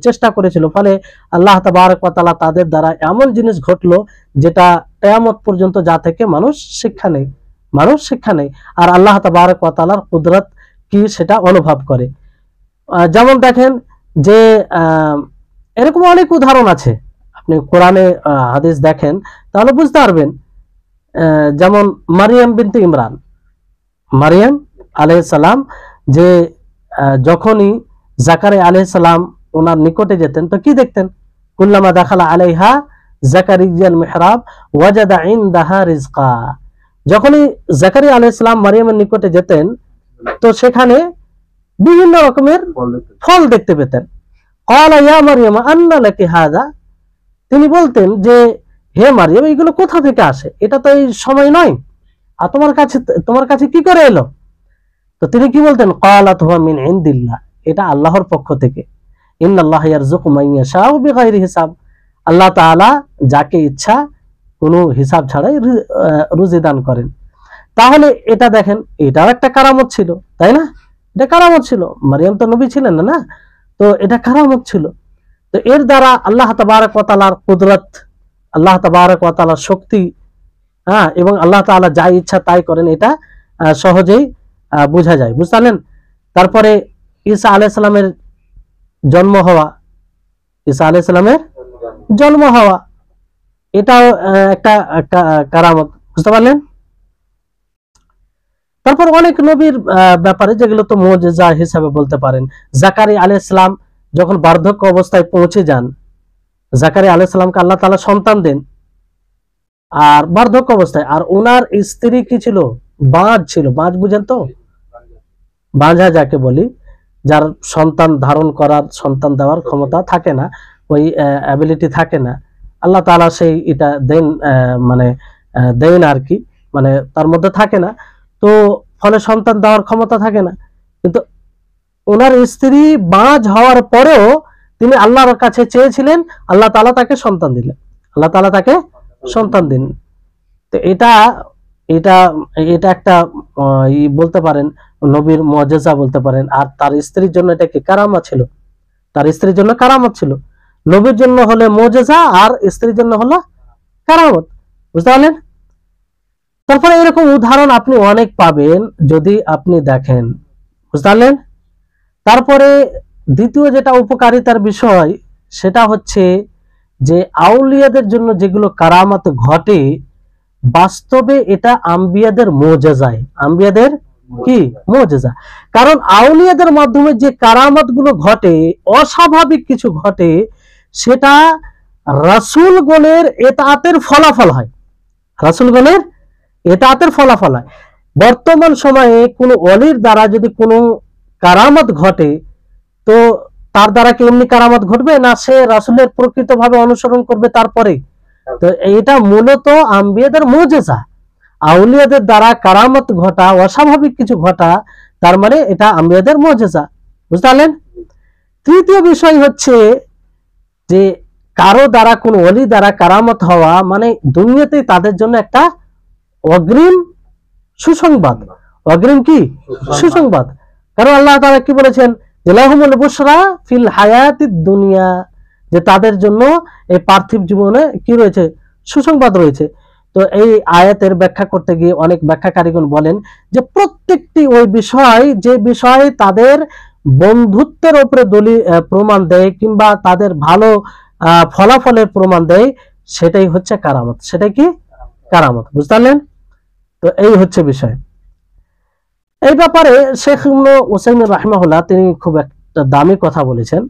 চেষ্টা করেছিল, ফলে আল্লাহ তাবারক ওয়া তাআলা তাদের দ্বারা এমন জিনিস ঘটলো যেটা কিয়ামত পর্যন্ত যা থেকে মানুষ শিক্ষা নেই, আর আল্লাহ তাবারক ওয়া তাআলার কুদরত কি সেটা অনুভব করে। যেমন দেখেন যে এরকম অনেক উদাহরণ আছে, আপনি কোরআনে হাদিস দেখেন তাহলে বুঝতে পারবেন। যেমন মারিয়াম বিনতে ইমরান, মারিয়াম আলাইহিস সালাম, যে যখনই জাকারিয়া আলাইহিস সালাম ওনার নিকটে যেতেন তো কি দেখতেন, কুল্লামা দাখালা আলাইহা জাকারিয়াল মিহরাব ওয়াজাদা ইনদাহা রিজকা। যখনই জাকারিয়া আলাইহিস সালাম মারিয়ামের নিকটে যেতেন তো সেখানে বিভিন্ন রকমের ফল দেখতে পেতেন। ক্বালা ইয়া মারিয়াম আন্না লাকি হাযা, তিনি বলতেন যে হে মারিয়াম, এগুলো কোথা থেকে আসে, এটা তো এই সময় নয়, আর তোমার কাছে কি করে এলো? তো তিনি কি বলতেন, ক্বালাত হুয়া মিন ইনদিল্লাহ, এটা আল্লাহর পক্ষ থেকে। ইন্নাল্লাহা ইয়ারযুকু মান ইয়াশাউ বিগাইরি হিসাব, আল্লাহ তাআলা যাকে ইচ্ছা কোনো হিসাব ছাড়াই রুজি দান করেন। তাহলে এটা দেখেন, এটাও একটা কারামত ছিল, তাই না? এটা কারামত ছিল, মারিয়াম তো নবী ছিলেন না, তো এটা কারামত ছিল। তো এর দ্বারা আল্লাহ তাবারক ওয়া তাআলার কুদরত, আল্লাহ তাবারক ওয়া তাআলার শক্তি, এবং আল্লাহ তাআলা যা ইচ্ছা তাই করেন, এটা সহজেই বোঝা যায়, বুঝতে পারলেন? তারপরে ঈসা আলাইহিস সালামের জন্ম হওয়া, ঈসা আলাইহিস সালামের জন্ম হওয়া, এটাও একটা কারামত, বুঝতে পারলেন? তারপর অনেক নবীর ব্যাপারে যেগুলো তো মুজিজা হিসাবে বলতে পারেন। জাকারিয়া আলাইহিস সালাম যখন বার্ধক্য অবস্থায় পৌঁছে যান, জাকারিয়া আলাইহিস সালামকে আল্লাহ তাআলা সন্তান দেন, আর বার্ধক্য অবস্থায়, আর ওনার স্ত্রী কি ছিল, বাঁঝ ছিল। বাঁঝ বুঝেন তো, বাঁঝা যাকে বলি, যার সন্তান ধারণ করার, সন্তান দেওয়ার ক্ষমতা থাকে না, ওই অ্যাবিলিটি থাকে না, আল্লাহ তাআলা সেই এটা দেন, মানে দেন আর কি, মানে তার মধ্যে থাকে না, তো ফলে সন্তান দেওয়ার ক্ষমতা থাকে না। কিন্তু ওনার স্ত্রী বাঁঝ হওয়ার পরেও তিনি আল্লাহর কাছে চেয়েছিলেন, আল্লাহ তাআলা তাকে সন্তান দিলেন, আল্লাহ তাআলা তাকে সন্তান দিন। তো এটা এটা এটা একটা বলতে পারেন নবীর মুআজিজা বলতে পারেন। আর তার স্ত্রীর জন্য এটা কি কারামত ছিল, তার স্ত্রীর জন্য কারামত ছিল। নবীর জন্য হলে মুআজিজা আর স্ত্রীর জন্য হলো কারামত, বুঝতে পারলেন? তারপরে এরকম উদাহরণ আপনি অনেক পাবেন যদি আপনি দেখেন, বুঝতে পারলেন? তারপরে দ্বিতীয় যেটা উপকারিতার বিষয় সেটা হচ্ছে যে আউলিয়াদের জন্য যেগুলো কারামত ঘটে বাস্তবে এটা আম্বিয়াদের মুআজিজায়, আম্বিয়াদের কি মুআজিজা। কারণ আউলিয়াদের মাধ্যমে যে কারামত গুলো ঘটে, অস্বাভাবিক কিছু ঘটে, সেটা রাসূলগণের ইতাআতের ফলাফল হয়, রাসূলগণের ইতাআতের ফলাফল হয়। বর্তমান সময়ে কোনো ওলির দ্বারা যদি কোনো কারামত ঘটে, তো তার দ্বারা কি এমনি কারামত ঘটবে না, সে রাসূলের প্রকৃতভাবে অনুসরণ করবে তারপরে? তো এটা মূলত আম্বিয়াদের মুআজিজা। আউলিয়াদের দ্বারা কারামত ঘটা, অস্বাভাবিক কিছু ঘটা, তার মানে এটা আম্বিয়াদের মুআজিজা, বুঝতে পারলেন? তৃতীয় বিষয় হচ্ছে যে কারো দ্বারা কোন ওলি দ্বারা কারামত হওয়া মানে দুনিয়াতেই তাদের জন্য একটা অগ্রিম সুসংবাদ, অগ্রিম কি সুসংবাদ। কারণ আল্লাহ তাআলা কি বলেছেন, যে লাহুমুল বুশরা ফিল হায়াতিদ দুনিয়া, যে তাদের জন্য এই পার্থিব জীবনে কি রয়েছে, সুসংবাদ রয়েছে। তো এই আয়াতের ব্যাখ্যা করতে গিয়ে অনেক ব্যাখ্যাকারীগণ বলেন যে প্রত্যেকটি ওই বিষয় যে বিষয় তাদের বন্ধুত্বের উপরে প্রমাণ দেয় কিংবা তাদের ভালো ফলাফলের প্রমাণ দেয়, সেটাই হচ্ছে কারামত, সেটাই কি কারামত, বুঝতে পারলেন? তো এই হচ্ছে বিষয়। এই ব্যাপারে শেখ ইবনে উসাইমিন রাহিমাহুল্লাহ তিনি খুব একটা দামি কথা বলেছেন,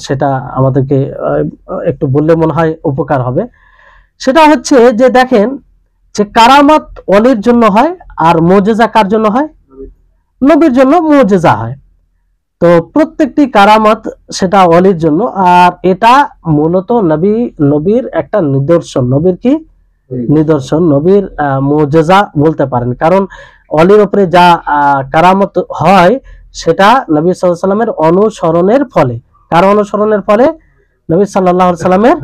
সেটা আমাদেরকে একটু বললে মনে হয় উপকার হবে। সেটা হচ্ছে যে দেখেন যে কারামত ওলির জন্য হয় আর মুআজিজা কার জন্য হয়, নবীর জন্য মুআজিজা হয়। তো প্রত্যেকটি কারামত সেটা ওলির জন্য, আর এটা মূলত নবীর একটা নিদর্শন, নবীর কি নিদর্শন, নবীর মুআজিজা বলতে পারেন। কারণ ওলির উপরে যা কারামত হয় সেটা নবী সাল্লাল্লাহু আলাইহি সাল্লামের অনুসরণের ফলে, কার অনুসরণের ফলে, নবী সাল্লাল্লাহু আলাইহি সাল্লামের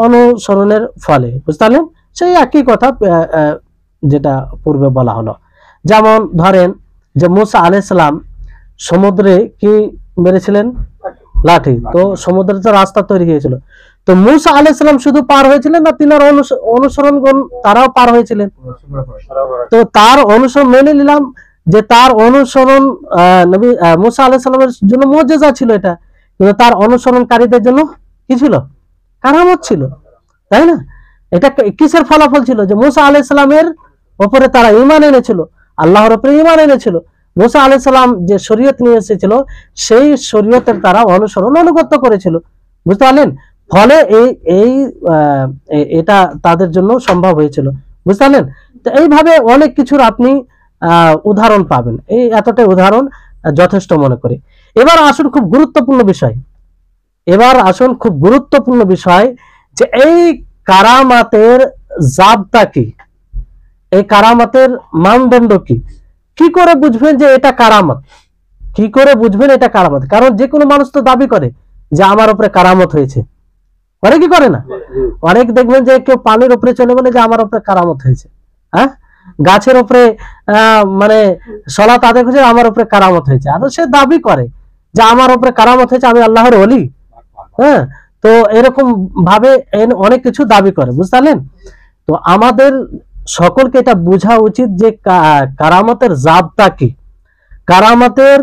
অনুসরণের ফলে, বুঝতে পারলেন? সেই একই কথা যেটা পূর্বে বলা হলো। যেমন ধরেন যে মুসা আলাইহিস সালাম সমুদ্রে কি মেরেছিলেন, লাঠি, তো সমুদ্রের তো রাস্তা তৈরি হয়েছিল। তো মুসা আলাইহিস সালাম শুধু পার হয়েছিলেন না তিনার অনুসরণগণ তারাও পার হয়েছিলেন? তো তার অনুসরণ মেনে নিলাম যে তার অনুসরণ নবী মুসা আলাইহিস সালামের জন্য মুআজিজা ছিল এটা, কিন্তু তার অনুসরণকারীদের জন্য কি ছিল, কারামত ছিল, তাই না? এটা কিসের ফলাফল ছিল, যে মুসা আলাইহিস সালামের উপরে তারা ঈমান এনেছিল, আল্লাহর উপরে ঈমান এনেছিল। মুসা আলাইহিস সালাম যে শরীয়ত নিয়ে এসেছিল সেই শরীয়তের তারা অনুসরণ অনুগত করেছিল, বুঝতে পারলেন? ফলে এটা তাদের জন্য সম্ভব হয়েছিল, বুঝতে পারলেন? তো এইভাবে অনেক কিছুর আপনি উদাহরণ পাবেন। এই এতটাই উদাহরণ যথেষ্ট মনে করি। এবার আসুন খুব গুরুত্বপূর্ণ বিষয়, যে এই কারামাতের জাবতা কি, এই কারামাতের মানদণ্ড কি, কি করে বুঝবেন যে এটা কারামত, কি করে বুঝবেন এটা কারামত? কারণ যে কোনো মানুষ তো দাবি করে যে আমার উপরে কারামত হয়েছে, করে কি করে না? অনেক দেখবেন যে কেউ পানির উপরে চলে বলে যে আমার উপরে কারামত হয়েছে, হ্যাঁ, গাছের উপরে মানে সলাত আদায় করছে আমার উপরে কারামত হয়েছে, আর সে দাবি করে যে আমার উপরে কারামত হয়েছে, আমি আল্লাহর ওলি। হ্যাঁ, তো এরকম ভাবে অনেক কিছু দাবি করে, বুঝতে পারলেন? তো আমাদের সকলকে এটা বোঝা উচিত যে কারামতের জাবতা কি, কারামতের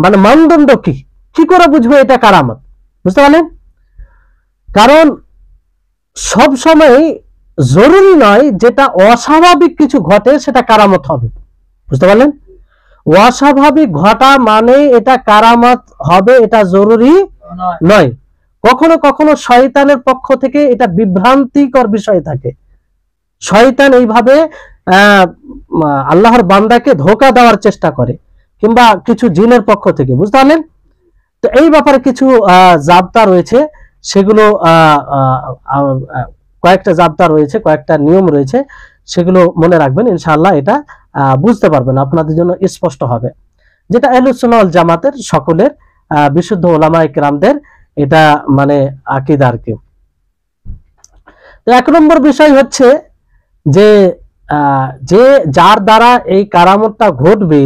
মানে মানদণ্ড কি, কি করে বুঝবো এটা কারামত, বুঝতে পারলেন? কারণ সব সময় জরুরি নয় যেটা অস্বাভাবিক কিছু ঘটে সেটা কারামত হবে, বুঝতে পারলেন? অস্বাভাবিক ঘটা মানে এটা কারামত হবে এটা জরুরি নয়। কখনো কখনো শয়তানের পক্ষ থেকে এটা বিভ্রান্তিকর বিষয় থাকে, শয়তান এইভাবে আল্লাহর বান্দাকে ধোঁকা দেওয়ার চেষ্টা করে, কিংবা কিছু জিনের পক্ষ থেকে, বুঝতে পারলেন? তো এই ব্যাপারে কিছু জাবতা রয়েছে, সেগুলো কয়েকটা জাবতা রয়েছে, কয়েকটা নিয়ম রয়েছে, সেগুলো মনে রাখবেন, ইনশাআল্লাহ এটা বুঝতে পারবেন, আপনাদের জন্য স্পষ্ট হবে। যেটা আহলুস সুন্নাহ ওয়াল জামাতের সকলের বিশুদ্ধ ওলামায়ে কেরামদের এটা মানে আকীদা আর কি। তো 1 নম্বর বিষয় হচ্ছে যে যে যার দ্বারা এই কারামতটা ঘটবে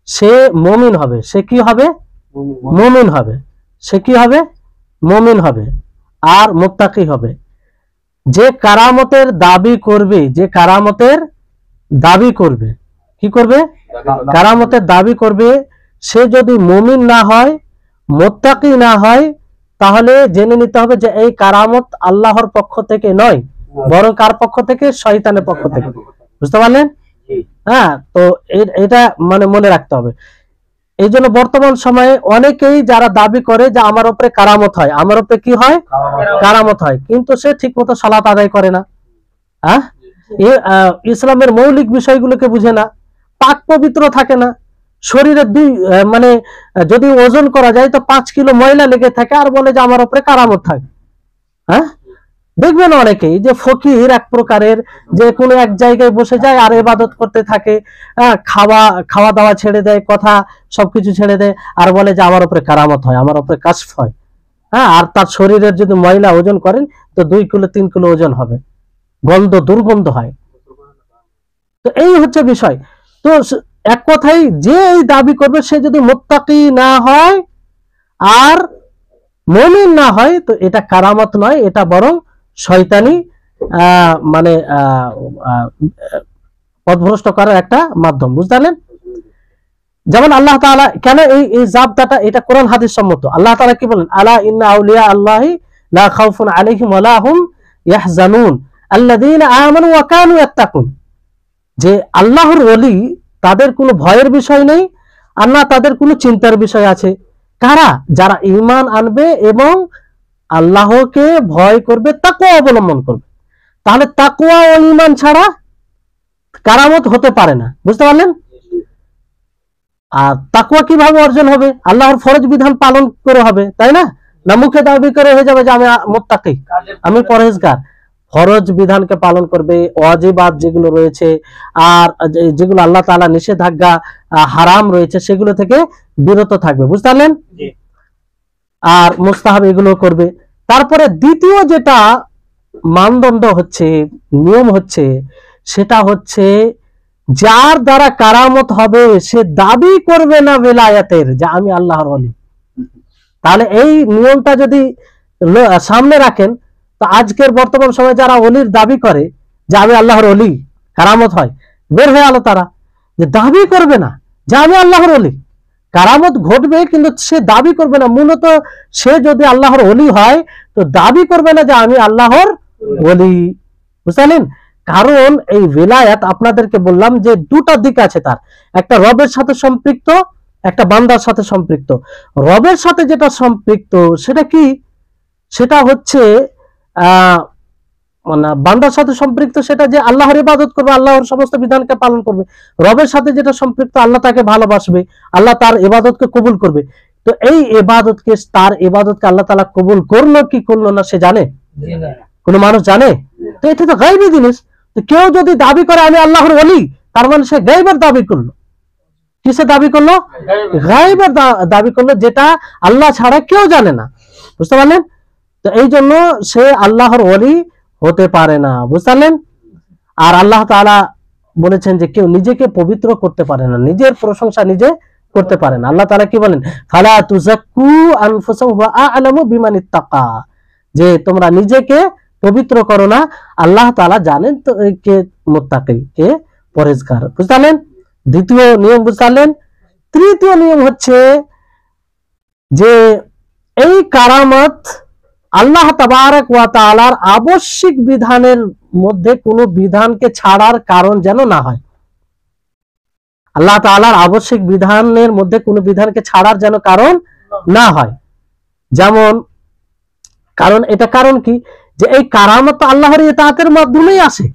সে মুমিন হবে। সে কি হবে? মুমিন হবে। সে কি হবে? মুমিন হবে আর মুত্তাকি হবে। যে কারামতের দাবি করবে, যে কারামতের দাবি করবে, কি করবে? কারামতের দাবি করবে, সে যদি মুমিন না হয়, মুত্তাকি না হয়, তাহলে জেনে নিতে হবে যে এই কারামত আল্লাহর পক্ষ থেকে নয়, বরং কার পক্ষ থেকে? শয়তানের পক্ষ থেকে। বুঝতে পারলেন? হ্যাঁ, তো এটা মানে মনে রাখতে হবে। এই জন্য বর্তমান সময়ে অনেকেই যারা দাবি করে যে আমার উপরে কারামত হয়, আমার উপরে কি হয়? কারামত হয়, কিন্তু সে ঠিক মতো সালাত আদায় করে না, হ্যাঁ, ইসলামের মৌলিক বিষয়গুলোকে বুঝে না, পাক পবিত্র থাকে না, শরীরে মানে যদি ওজন করা যায় তো 5 কিলো ময়লা লেগে থাকে, আর বলে যে আমার উপরে কারামত থাকে। হ্যাঁ, দেখবেন অনেকেই যে ফকির এক প্রকারের, যে কোনো এক জায়গায় বসে যায় আর ইবাদত করতে থাকে, খাওয়া দাওয়া ছেড়ে দেয়, কথা সবকিছু ছেড়ে দেয়, আর বলে যে আমার উপরে কারামত হয়, আমার উপরে কাশফ হয়। হ্যাঁ, আর তার শরীরের যদি ময়লা ওজন করেন তো 2 কিলো 3 কিলো ওজন হবে, দুর্গন্ধ হয়। তো এই হচ্ছে বিষয়। তো এক কথাই যে এই দাবি করবে সে যদি মুত্তাকি না হয় আর মুমিন না হয় তো এটা কারামত নয়, এটা বরং শয়তানি মানে পথভ্রষ্ট করার একটা মাধ্যম। বুঝলেন? যেমন আল্লাহ তাআলা কেন এই জাবদাটা, এটা কোরআন হাদিস সম্মত। আল্লাহ তাআলা কি বলেন? আলা ইন্না আউলিয়া আল্লাহি লা খাউফুন আলাইহিম ওয়া লা হুম ইয়াহজানুন আল্লাযীনা আমানু ওয়া কানু ইয়াত্তাকুন। যে আল্লাহর ওলি, তাদের কোনো ভয়ের বিষয় নেই আর না তাদের কোনো চিন্তার বিষয় আছে। কারা? যারা ঈমান আনবে এবং আল্লাহকে ভয় করবে, তাকওয়া অবলম্বন করবে। তাহলে তাকওয়া ও ঈমান ছাড়া কারামত হতে পারে না। বুঝতে পারলেন? আর তাকওয়া কিভাবে অর্জন হবে? আল্লাহর ফরজ বিধান পালন করে হবে, তাই না? না মুখে দাবি করে হয়ে যাবে যে আমি মুত্তাকি, আমি পরহেজগার। ফরজ বিধানকে পালন করবে, ওয়াজিবাত যেগুলো রয়েছে আর যেগুলো আল্লাহ তাআলা নিষেধাজ্ঞা হারাম রয়েছে সেগুলো থেকে বিরত থাকবে। বুঝতে পারলেন? আর মুস্তাহাব এগুলো করবে। তারপরে দ্বিতীয় যেটা মানদণ্ড হচ্ছে, নিয়ম হচ্ছে, সেটা হচ্ছে যার দ্বারা কারামত হবে সে দাবি করবে না বেলায়াতের, যে আমি আল্লাহর ওলি। তাহলে এই নিয়মটা যদি সামনে রাখেন তো আজকের বর্তমান সময়ে যারা ওলির দাবি করে যে আমি আল্লাহর ওলি, কারামত হয়, বের হয়ে আলো তারা, যে দাবি করবে না যে আমি আল্লাহর ওলি। কারামত ঘটবে কিন্তু সে দাবি করবে না। মূলত সে যদি আল্লাহর ওলি হয় তো দাবি করবে না যে আমি আল্লাহর ওলি। বুঝলেন? কারণ এই বেলায়াত আপনাদেরকে বললাম যে দুটা দিক আছে তার, একটা রবের সাথে সম্পৃক্ত, একটা বান্দার সাথে সম্পৃক্ত। রবের সাথে যেটা সম্পৃক্ত সেটা কি? সেটা হচ্ছে মানে বান্দার সাথে সম্পৃক্ত সেটা যে আল্লাহর ইবাদত করবে, আল্লাহর সমস্ত বিধানকে পালন করবে। রবের সাথে যেটা সম্পৃক্ত, আল্লাহ তাকে ভালোবাসবে, আল্লাহ তার ইবাদতকে কবুল করবে। তো এই ইবাদতকে, তার ইবাদতকে আল্লাহ তাআলা কবুল করলো কি করলো না সে জানে? কোন মানুষ জানে? তো এটা তো গায়বী জিনিস। তো কেউ যদি দাবি করে আমি আল্লাহর ওলি, তার মানে সে গায়বের দাবি করলো। কিসের দাবি করলো? গায়বের দাবি করলো, যেটা আল্লাহ ছাড়া কেউ জানে না। বুঝতে পারলেন? তো এই জন্য সে আল্লাহর ওলি হতে পারে না। বুঝতে পারলেন? আর আল্লাহ তাআলা বলেছেন যে কেউ নিজেকে পবিত্র করতে পারে না, নিজের প্রশংসা নিজে করতে পারে না। আল্লাহ তাআলা কি বলেন? ফালা তুযাক্কু আনফুসাকুম ওয়া আ'লামু বিমান ইত্তাকা, যে তোমরা নিজেকে পবিত্র করো না, আল্লাহ তাআলা জানেন তো কে মুত্তাকি, কে পরহেজগার। বুঝতে পারলেন? দ্বিতীয় নিয়ম বুঝতে পারলেন? তৃতীয় নিয়ম হচ্ছে যে এই কারামত আল্লাহ তাবারক ওয়া তাআলার আবশ্যিক বিধানের মধ্যে কোনো বিধানকে ছাড়ার কারণ যেন না হয়। আল্লাহ তাআলার আবশ্যিক বিধানের মধ্যে কোনো বিধানকে ছাড়ার যেন কারণ না হয়। যেমন কারণ, এটা কারণ কি? যে এই কারামত আল্লাহর ইতাআতের মাধ্যমেই আসে,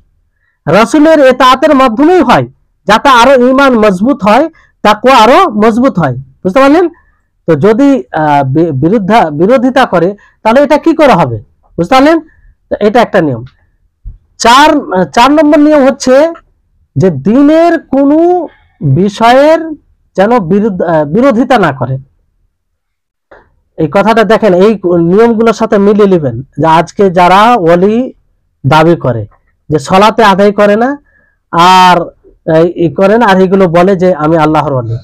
রাসূলের ইতাআতের মাধ্যমেই হয়, যাতে আরো ঈমান মজবুত হয়, তাকওয়া আরো মজবুত হয়। বুঝতে পারলেন? তো যদি বিরোধিতা করে তাহলে এটা কি করা হবে? বুঝতে পারলেন? তো এটা একটা নিয়ম। চার নম্বর নিয়ম হচ্ছে যে দিনের কোনো বিষয়ের যেন বিরোধিতা না করে। এই কথাটা দেখেন, এই নিয়মগুলোর সাথে মিলিয়ে নেবেন যে আজকে যারা ওলি দাবি করে যে সলাতে আদায় করে না আর করেন আর এগুলো বলে যে আমি আল্লাহর ওলি।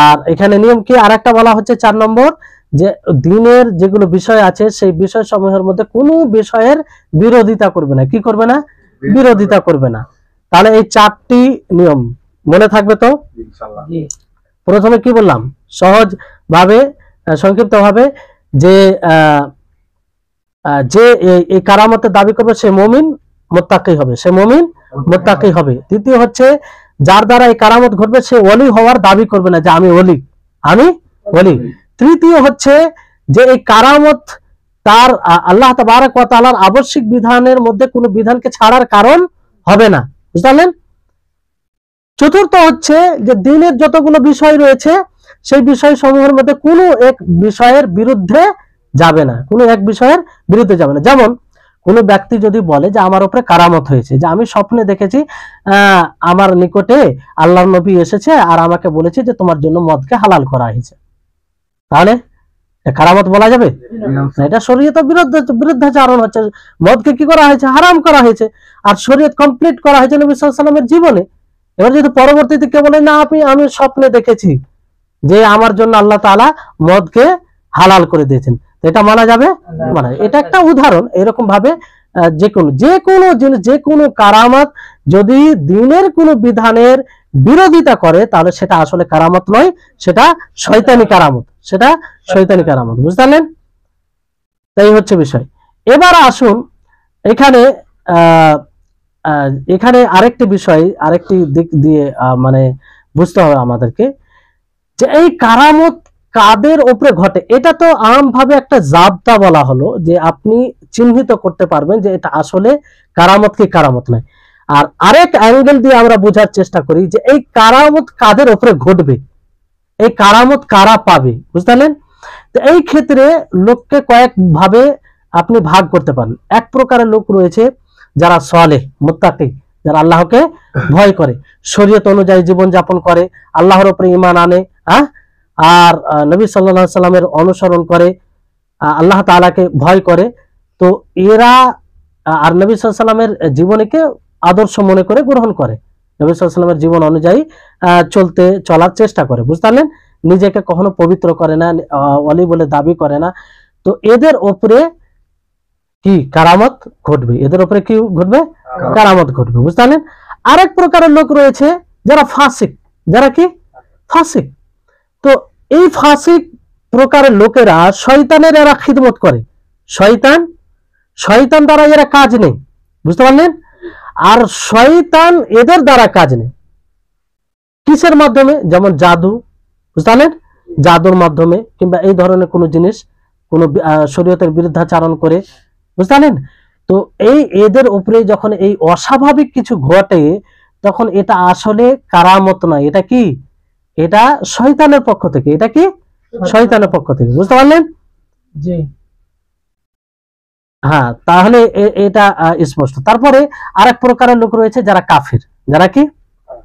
আর এখানে নিয়ম কি আর একটা বলা হচ্ছে 4 নম্বর, যে দিনের যেগুলো বিষয় আছে সেই বিষয় সমূহের মধ্যে কোনো বিষয়ের বিরোধিতা করবে না। কি করবে না? বিরোধিতা করবে না। তাহলে এই 4টি নিয়ম মনে থাকবে তো ইনশাআল্লাহ। প্রথমে কি বললাম সহজ ভাবে সংক্ষিপ্ত ভাবে যে যে এই কারামতের দাবি করবে সে মুমিন মুত্তাকি হবে, সে মুমিন মুত্তাকি হবে। দ্বিতীয় হচ্ছে যার দ্বারা এই কারামত ঘটবে সে ওলি হওয়ার দাবি করবে না যে আমি ওলি, আমি ওলি। তৃতীয় হচ্ছে যে এই কারামত তার আল্লাহ তাবারক ওয়া তাআলার আবশ্যিক বিধানের মধ্যে কোনো বিধানকে ছাড়ার কারণ হবে না, বুঝতে পারলেন? চতুর্থ হচ্ছে যে দিনের যতগুলো বিষয় রয়েছে সেই বিষয় সমূহের মধ্যে কোনো এক বিষয়ের বিরুদ্ধে যাবে না, কোনো এক বিষয়ের বিরুদ্ধে যাবে না। যেমন কোনো ব্যক্তি যদি বলে যে আমার উপরে কারামত হয়েছে, যে আমি স্বপ্নে দেখেছি আমার নিকটে আল্লাহর নবী এসেছে আর আমাকে বলেছে যে তোমার জন্য মদকে হালাল করা হয়েছে, তাহলে কারামত বলা যাবে? এটা শরীয়তের বিরুদ্ধাচরণ হচ্ছে। মদকে কি করা হয়েছে? হারাম করা হয়েছে। আর শরীয়ত কমপ্লিট করা হয়েছে নবী সাল্লাল্লাহু আলাইহি ওয়াসাল্লামের জীবনে। এবার যদি পরবর্তীতে কেউ বলে না আমি স্বপ্নে দেখেছি যে আমার জন্য আল্লাহ তাআলা মদকে হালাল করে দিয়েছেন, এটা মানা যাবে? মানা। এটা একটা উদাহরণ। এরকম ভাবে যে কোনো জিনিস, যে কোনো কারামত যদি দিনের কোনো বিধানের বিরোধিতা করে তাহলে সেটা আসলে কারামত নয়, সেটা শয়তানি কারামত, সেটা শয়তানি কারামত, বুঝতে পারলেন? তাই হচ্ছে বিষয়। এবার আসুন এখানে এখানে আরেকটি বিষয়, আরেকটি দিক দিয়ে মানে বুঝতে হবে আমাদেরকে যে এই কারামত কাদের উপরে ঘটে। এটা তো আমভাবে একটা জাবতা বলা হলো যে আপনি চিহ্নিত করতে পারবেন যে এটা আসলে কারামত কি কারামত নয়। আর আরেক অ্যাঙ্গেল দিয়ে আমরা বোঝার চেষ্টা করি যে এই কারামত কাদের উপরে ঘটবে, এই কারামত কারা পাবে, বুঝতে পারলেন? তো এই ক্ষেত্রে লোককে কয়েক ভাবে আপনি ভাগ করতে পারেন। এক প্রকারের লোক রয়েছে যারা সালেহ মুত্তাকি, যারা আল্লাহকে ভয় করে, শরীয়ত অনুযায়ী জীবন যাপন করে, আল্লাহর উপরে ঈমান আনে, আর নবী সাল্লাল্লাহু আলাইহি সাল্লামের অনুসরণ করে, আল্লাহ তাআলাকে ভয় করে। তো এরা আর নবী সাল্লাল্লাহু আলাইহি সাল্লামের জীবনীকে আদর্শ মনে করে গ্রহণ করে, নবী সাল্লাল্লাহু আলাইহি সাল্লামের জীবন অনুযায়ী চলার চেষ্টা করে, বুঝতে পারলেন? নিজেকে কখনো পবিত্র করে না, ওলি বলে দাবি করে না। তো এদের উপরে কি কারামত ঘটবে, এদের উপরে কি ঘটবে? কারামত ঘটবে, বুঝতে পারলেন? আরেক প্রকারের লোক রয়েছে যারা ফাসিক, যারা কি ফাসিক। তো এই ফাসিক প্রকারের লোকেরা শয়তানের এরা খিদমত করে, শয়তান দ্বারা এরা কাজ নেই, বুঝতে পারলেন? আর শয়তান এদের দ্বারা কাজ নেই কিসের মাধ্যমে? যেমন জাদু, বুঝতে পারলেন? জাদুর মাধ্যমে কিংবা এই ধরনের কোনো জিনিস, কোনো শরীয়তের বিরুদ্ধাচরণ করে, বুঝতে পারলেন? তো এদের উপরে যখন এই অস্বাভাবিক কিছু ঘটে তখন এটা আসলে কারামত নয়, এটা কি? এটা শয়তানের পক্ষ থেকে, এটা কি? শয়তানের পক্ষ থেকে, বুঝতে পারলেন? জি হ্যাঁ, তাহলে এটা স্পষ্ট। তারপরে আরেক প্রকারের লোক রয়েছে যারা কাফির, যারা কি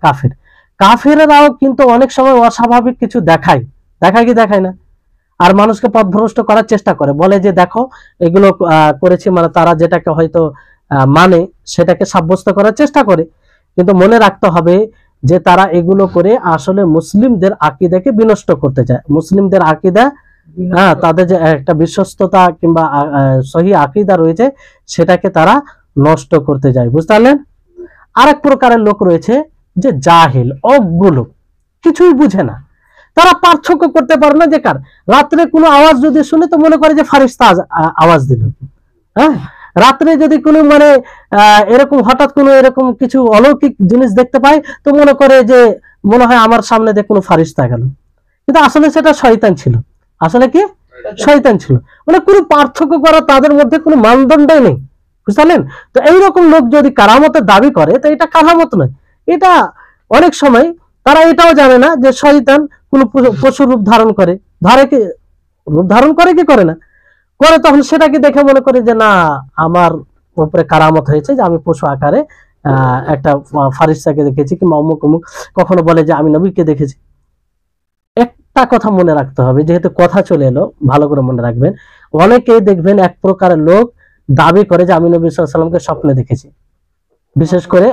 কাফির। কাফিররাও কিন্তু অনেক সময় অস্বাভাবিক কিছু দেখায় কি দেখায় না, আর মানুষকে পথভ্রষ্ট করার চেষ্টা করে, বলে যে দেখো এগুলো করেছি, মানে তারা যেটাকে হয়তো মানে সেটাকে সাব্যস্ত করার চেষ্টা করে। কিন্তু মনে রাখতে হবে যে তারা এগুলো করে আসলে মুসলিমদের আকীদাকে বিনষ্ট করতে চায়। মুসলিমদের আকীদা, তাদের যে একটা বিশ্বস্ততা কিংবা সহি আকীদা রয়েছে সেটাকে তারা নষ্ট করতে যায়, বুঝতে পারলেন? আরেক প্রকারের লোক রয়েছে যে জাহিল, অজ্ঞ লোক, কিছুই বুঝে না, তারা পার্থক্য করতে পারে না যে কার রাত্রে কোনো আওয়াজ যদি শুনে তো মনে করে যে ফারিস্তা আওয়াজ দিল। হ্যাঁ, রাত্রে যদি কোনো মানে এরকম হঠাৎ কোনো এরকম কিছু অলৌকিক জিনিস দেখতে পায় তো মনে করে যে মনে হয় আমার সামনে দিয়ে কোনো ফারিস্তা গেল, কিন্তু আসলে সেটা শয়তান ছিল, আসলে কি শয়তান ছিল। মানে কোনো পার্থক্য করা তাদের মধ্যে কোনো মানদণ্ডই নেই, বুঝলেন? তো এইরকম লোক যদি কারামতের দাবি করে তো এটা কারামত নয়। এটা অনেক সময় তারা এটাও জানে না যে শয়তান কোন পশু রূপ ধারণ করে, রূপ ধারণ করে কি করে না করে, তখন সেটাকে দেখে মনে করে যে না আমার উপরে কারামত হয়েছে, যে আমি পশু আকারে একটা ফারিস্তাকে দেখেছি কিংবা অমুক অমুক, কখনো বলে যে আমি নবীকে দেখেছি। একটা কথা মনে রাখতে হবে, যেহেতু কথা চলে এলো, ভালো করে মনে রাখবেন। অনেকেই দেখবেন এক প্রকারের লোক দাবি করে যে আমি নবী সাল্লাল্লাহু আলাইহি ওয়াসাল্লামকে স্বপ্নে দেখেছি। বিশেষ করে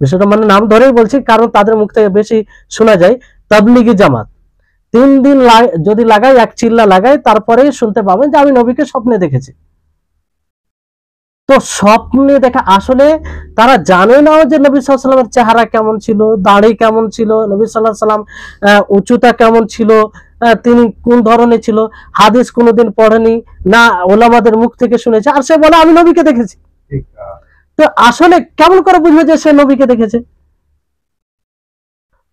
বিষয়টা মানে নাম ধরেই বলছি, কারণ তাদের মুখ থেকে বেশি শোনা যায় তাবলিগি জামাত। 3 দিন যদি লাগাই, এক চিল্লা লাগাই, তারপরেই শুনতে পাবেন যে আমি নবীকে স্বপ্নে দেখেছি। তো স্বপ্নে দেখা আসলে তারা জানে না যে নবী সাল্লাল্লাহু আলাইহি ওয়াসাল্লামের চেহারা কেমন ছিল, দাড়ি কেমন ছিল, নবী সাল্লাল্লাহু আলাইহি ওয়াসাল্লাম উচ্চতা কেমন ছিল, তিনি কোন ধরনের ছিল, হাদিস কোনোদিন পড়েনি না, ওলামাদের মুখ থেকে শুনেছে, আর সে বলে আমি নবীকে দেখেছি। তো আসলে কেমন করে বুঝবে যে সে নবীকে দেখেছে?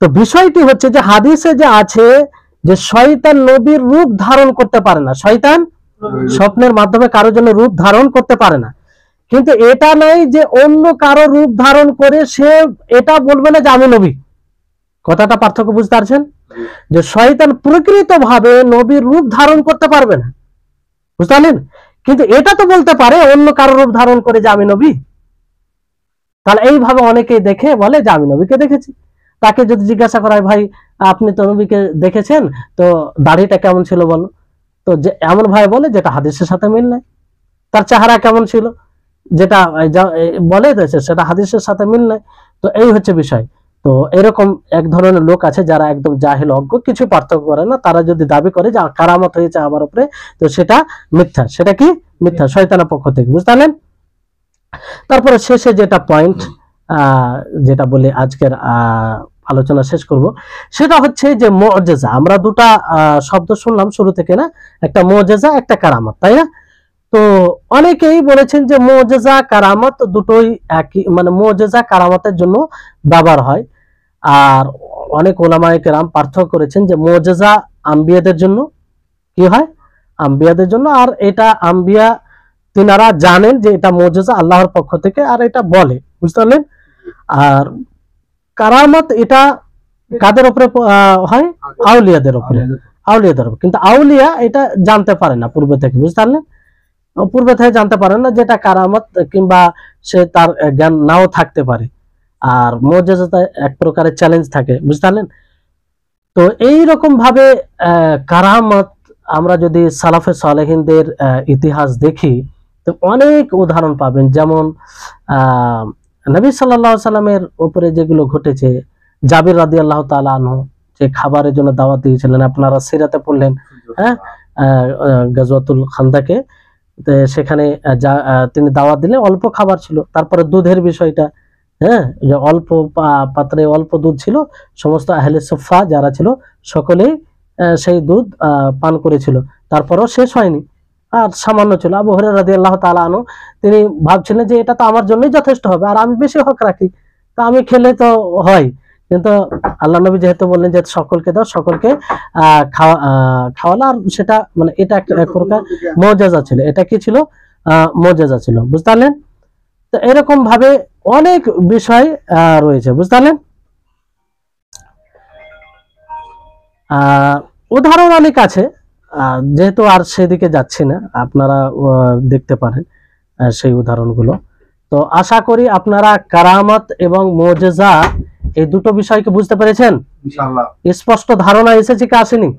তো বিষয়টি হচ্ছে যে হাদিসে যে আছে যে শয়তান নবীর রূপ ধারণ করতে পারে না, শয়তান স্বপ্নের মাধ্যমে কারোর জন্য রূপ ধারণ করতে পারে না। কিন্তু এটা নয় যে অন্য কারো রূপ ধারণ করে সে এটা বলবে না যে আমি নবী। কথাটা পার্থক্য বুঝতে পারছেন? যে শয়তান প্রকৃত ভাবে নবীর রূপ ধারণ করতে পারবে না, বুঝতে পারলেন? কিন্তু এটা তো বলতে পারে অন্য কারো রূপ ধারণ করে যে আমি নবী। তাহলে এইভাবে অনেকেই দেখে বলে যে আমি নবীকে দেখেছি। তাকে যদি জিজ্ঞাসা করা হয়, ভাই আপনি তো নবীকে দেখেছেন, তো দাড়িটা কেমন ছিল বলো, তো যে এমন ভাই বলে যেটা হাদিসের সাথে মিল নাই। তার চেহারা কেমন ছিল, যেটা বলে সেটা হাদিসের সাথে মিল নাই। তো এই হচ্ছে বিষয়। তো এরকম এক ধরনের লোক আছে যারা একদম জাহিল, অজ্ঞ, কিছু পার্থক্য করে না। তারা যদি দাবি করে যে কারামত হয়েছে আমার উপরে, তো সেটা মিথ্যা। সেটা কি মিথ্যা, শয়তানের পক্ষ থেকে, বুঝতে পারলেন? তারপরে শেষে যেটা পয়েন্ট যেটা বলে আজকের আলোচনা শেষ করব, সেটা হচ্ছে যে মুআজিজা। আমরা দুটা শব্দ শুনলাম শুরু থেকে, না? একটা মুআজিজা, একটা কারামত, তাই না? তো অনেকেই বলেছেন যে মুআজিজা কারামত দুটোই একই, মানে মুআজিজা কারামতের জন্য ব্যবহার হয়। আর অনেক উলামায়ে কেরাম পার্থক্য করেছেন যে মুআজিজা আম্বিয়াদের জন্য কি হয়, আম্বিয়াদের জন্য, আর এটা আম্বিয়া তিনারা জানেন যে এটা মুআজিজা আল্লাহর পক্ষ থেকে, আর এটা বলে, বুঝতে পারলেন? আর কারামত এটা কাদের উপরে হয়? আউলিয়াদের উপরে, আউলিয়াদের উপরে। কিন্তু আউলিয়া এটা জানতে পারে না পূর্বে থেকে, বুঝতে পারলেন? পূর্বে থেকে জানতে পারেন না যেটা কারামত, কিংবা সে তার জ্ঞান নাও থাকতে পারে। আর মুআজিজাতে এক প্রকারের চ্যালেঞ্জ থাকে, বুঝতে পারলেন? তো এই রকম ভাবে কারামত আমরা যদি সালাফে সালেহিনদের ইতিহাস দেখি, তো অনেক উদাহরণ পাবেন। যেমন নবী সাল্লাল্লাহু আলাইহি সাল্লামের উপরে যেগুলো ঘটেছে, জাবির রাদিয়াল্লাহু তাআলা আনহু যে খাবারের জন্য দাওয়াত দিয়েছিলেন, আপনারা সিরাতে পড়লেন, হ্যাঁ, গাজওয়াতুল খান্দাকে, সেখানে তিনি দাওয়াত দিলেন, অল্প খাবার ছিল। তারপরে দুধের বিষয়টা, হ্যাঁ, যে অল্প পাত্রে অল্প দুধ ছিল, সমস্ত আহলে সুফা যারা ছিল সকলেই সেই দুধ পান করেছিল, তারপরেও শেষ হয়নি, আর সামান্য ছিল। আবু হুরায়রা রাদিয়াল্লাহু তাআলা আনহু তিনি ভাবছিলেন যে এটা তো আমার জন্যই যথেষ্ট হবে, আর আমি বেশি হক রাখি, তো আমি খেলে তো হয়। কিন্তু আল্লাহ নবী যেহেতু বললেন যে সকলকে দাও, সকলকে খাওয়ালো, আর সেটা মানে এটা এক প্রকার মুআজিজা ছিল। এটা কি ছিল? মুআজিজা ছিল, বুঝতে পারলেন? তো এরকম ভাবে অনেক বিষয় রয়েছে, বুঝতে পারলেন? উদাহরণ অনেক আছে, যেহেতু আর সেদিকে যাচ্ছি না, আপনারা দেখতে পারেন সেই উদাহরণগুলো। তো আশা করি আপনারা কারামত এবং মুআজিজা এই দুটো বিষয়কে বুঝতে পেরেছেন। ইনশাআল্লাহ স্পষ্ট ধারণা এসেছে কি আসেনি?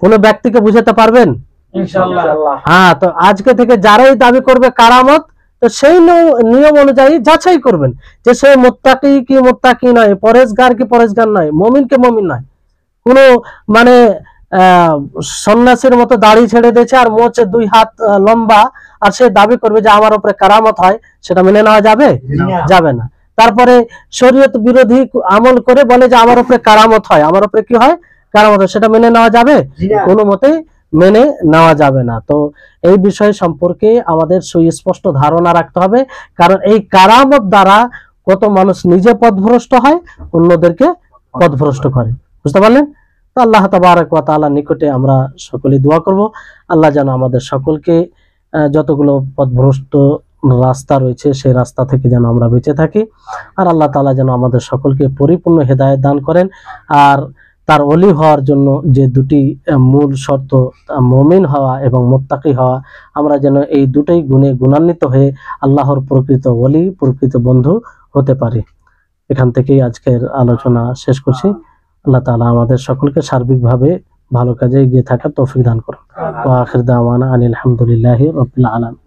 কোনো ব্যক্তিকে বুঝাতে পারবেন? ইনশাআল্লাহ। হ্যাঁ, তো আজকে থেকে যারাই দাবি করবে কারামত, তো সেই নিয়ম অনুযায়ী যাচাই করবেন যে সে মুত্তাকি কি মুত্তাকি নয়, পরেজগার কি পরেজগার নয়, মুমিন কি মুমিন নয়। কোনো মানে সন্ন্যাসীর মতো দাড়ি ছেড়ে দিয়েছে আর মোচে 2 হাত লম্বা, আর সে দাবি করবে যে আমার উপরে কারামত হয়, সেটা মেনে নেওয়া যাবে? যাবে না। তারপরে শরীয়ত বিরোধী আমল করে বলে যে আমার উপরে কারামত হয়, আমার উপরে কি হয়? কারামত হয়, সেটা মেনে নেওয়া যাবে? কোনো মতেই মেনে নেওয়া যাবে না। তো এই বিষয় সম্পর্কে আমাদের সুস্পষ্ট ধারণা রাখতে হবে, কারণ এই কারামত দ্বারা কত মানুষ নিজে পথভ্রষ্ট হয়, অন্যদেরকে পথভ্রষ্ট করে, বুঝতে পারলেন? তো আল্লাহ তাবারক ওয়া তাআলার নিকটে আমরা সকলে দোয়া করব, আল্লাহ যেন আমাদের সকলকে যতগুলো পথভ্রষ্ট রাস্তা রয়েছে সেই রাস্তা থেকে যেন আমরা বেঁচে থাকি, আর আল্লাহ তাআলা যেন আমাদের সকলকে পরিপূর্ণ হেদায়েত দান করেন। আর তার ওলি হওয়ার জন্য যে দুটি মূল শর্ত, মুমিন হওয়া এবং মুত্তাকি হওয়া, আমরা যেন এই দুটোই গুণে গুণান্বিত হয়ে আল্লাহর প্রকৃত ওলি, প্রকৃত বন্ধু হতে পারি। এখান থেকেই আজকের আলোচনা শেষ করছি। আল্লাহ তাআলা আমাদের সকলকে সার্বিকভাবে ভালো কাজে এগিয়ে থাকার তৌফিক দান করুন। ওয়া আখির দাওয়ানা আনিল হামদুলিল্লাহি রাব্বিল আলামিন।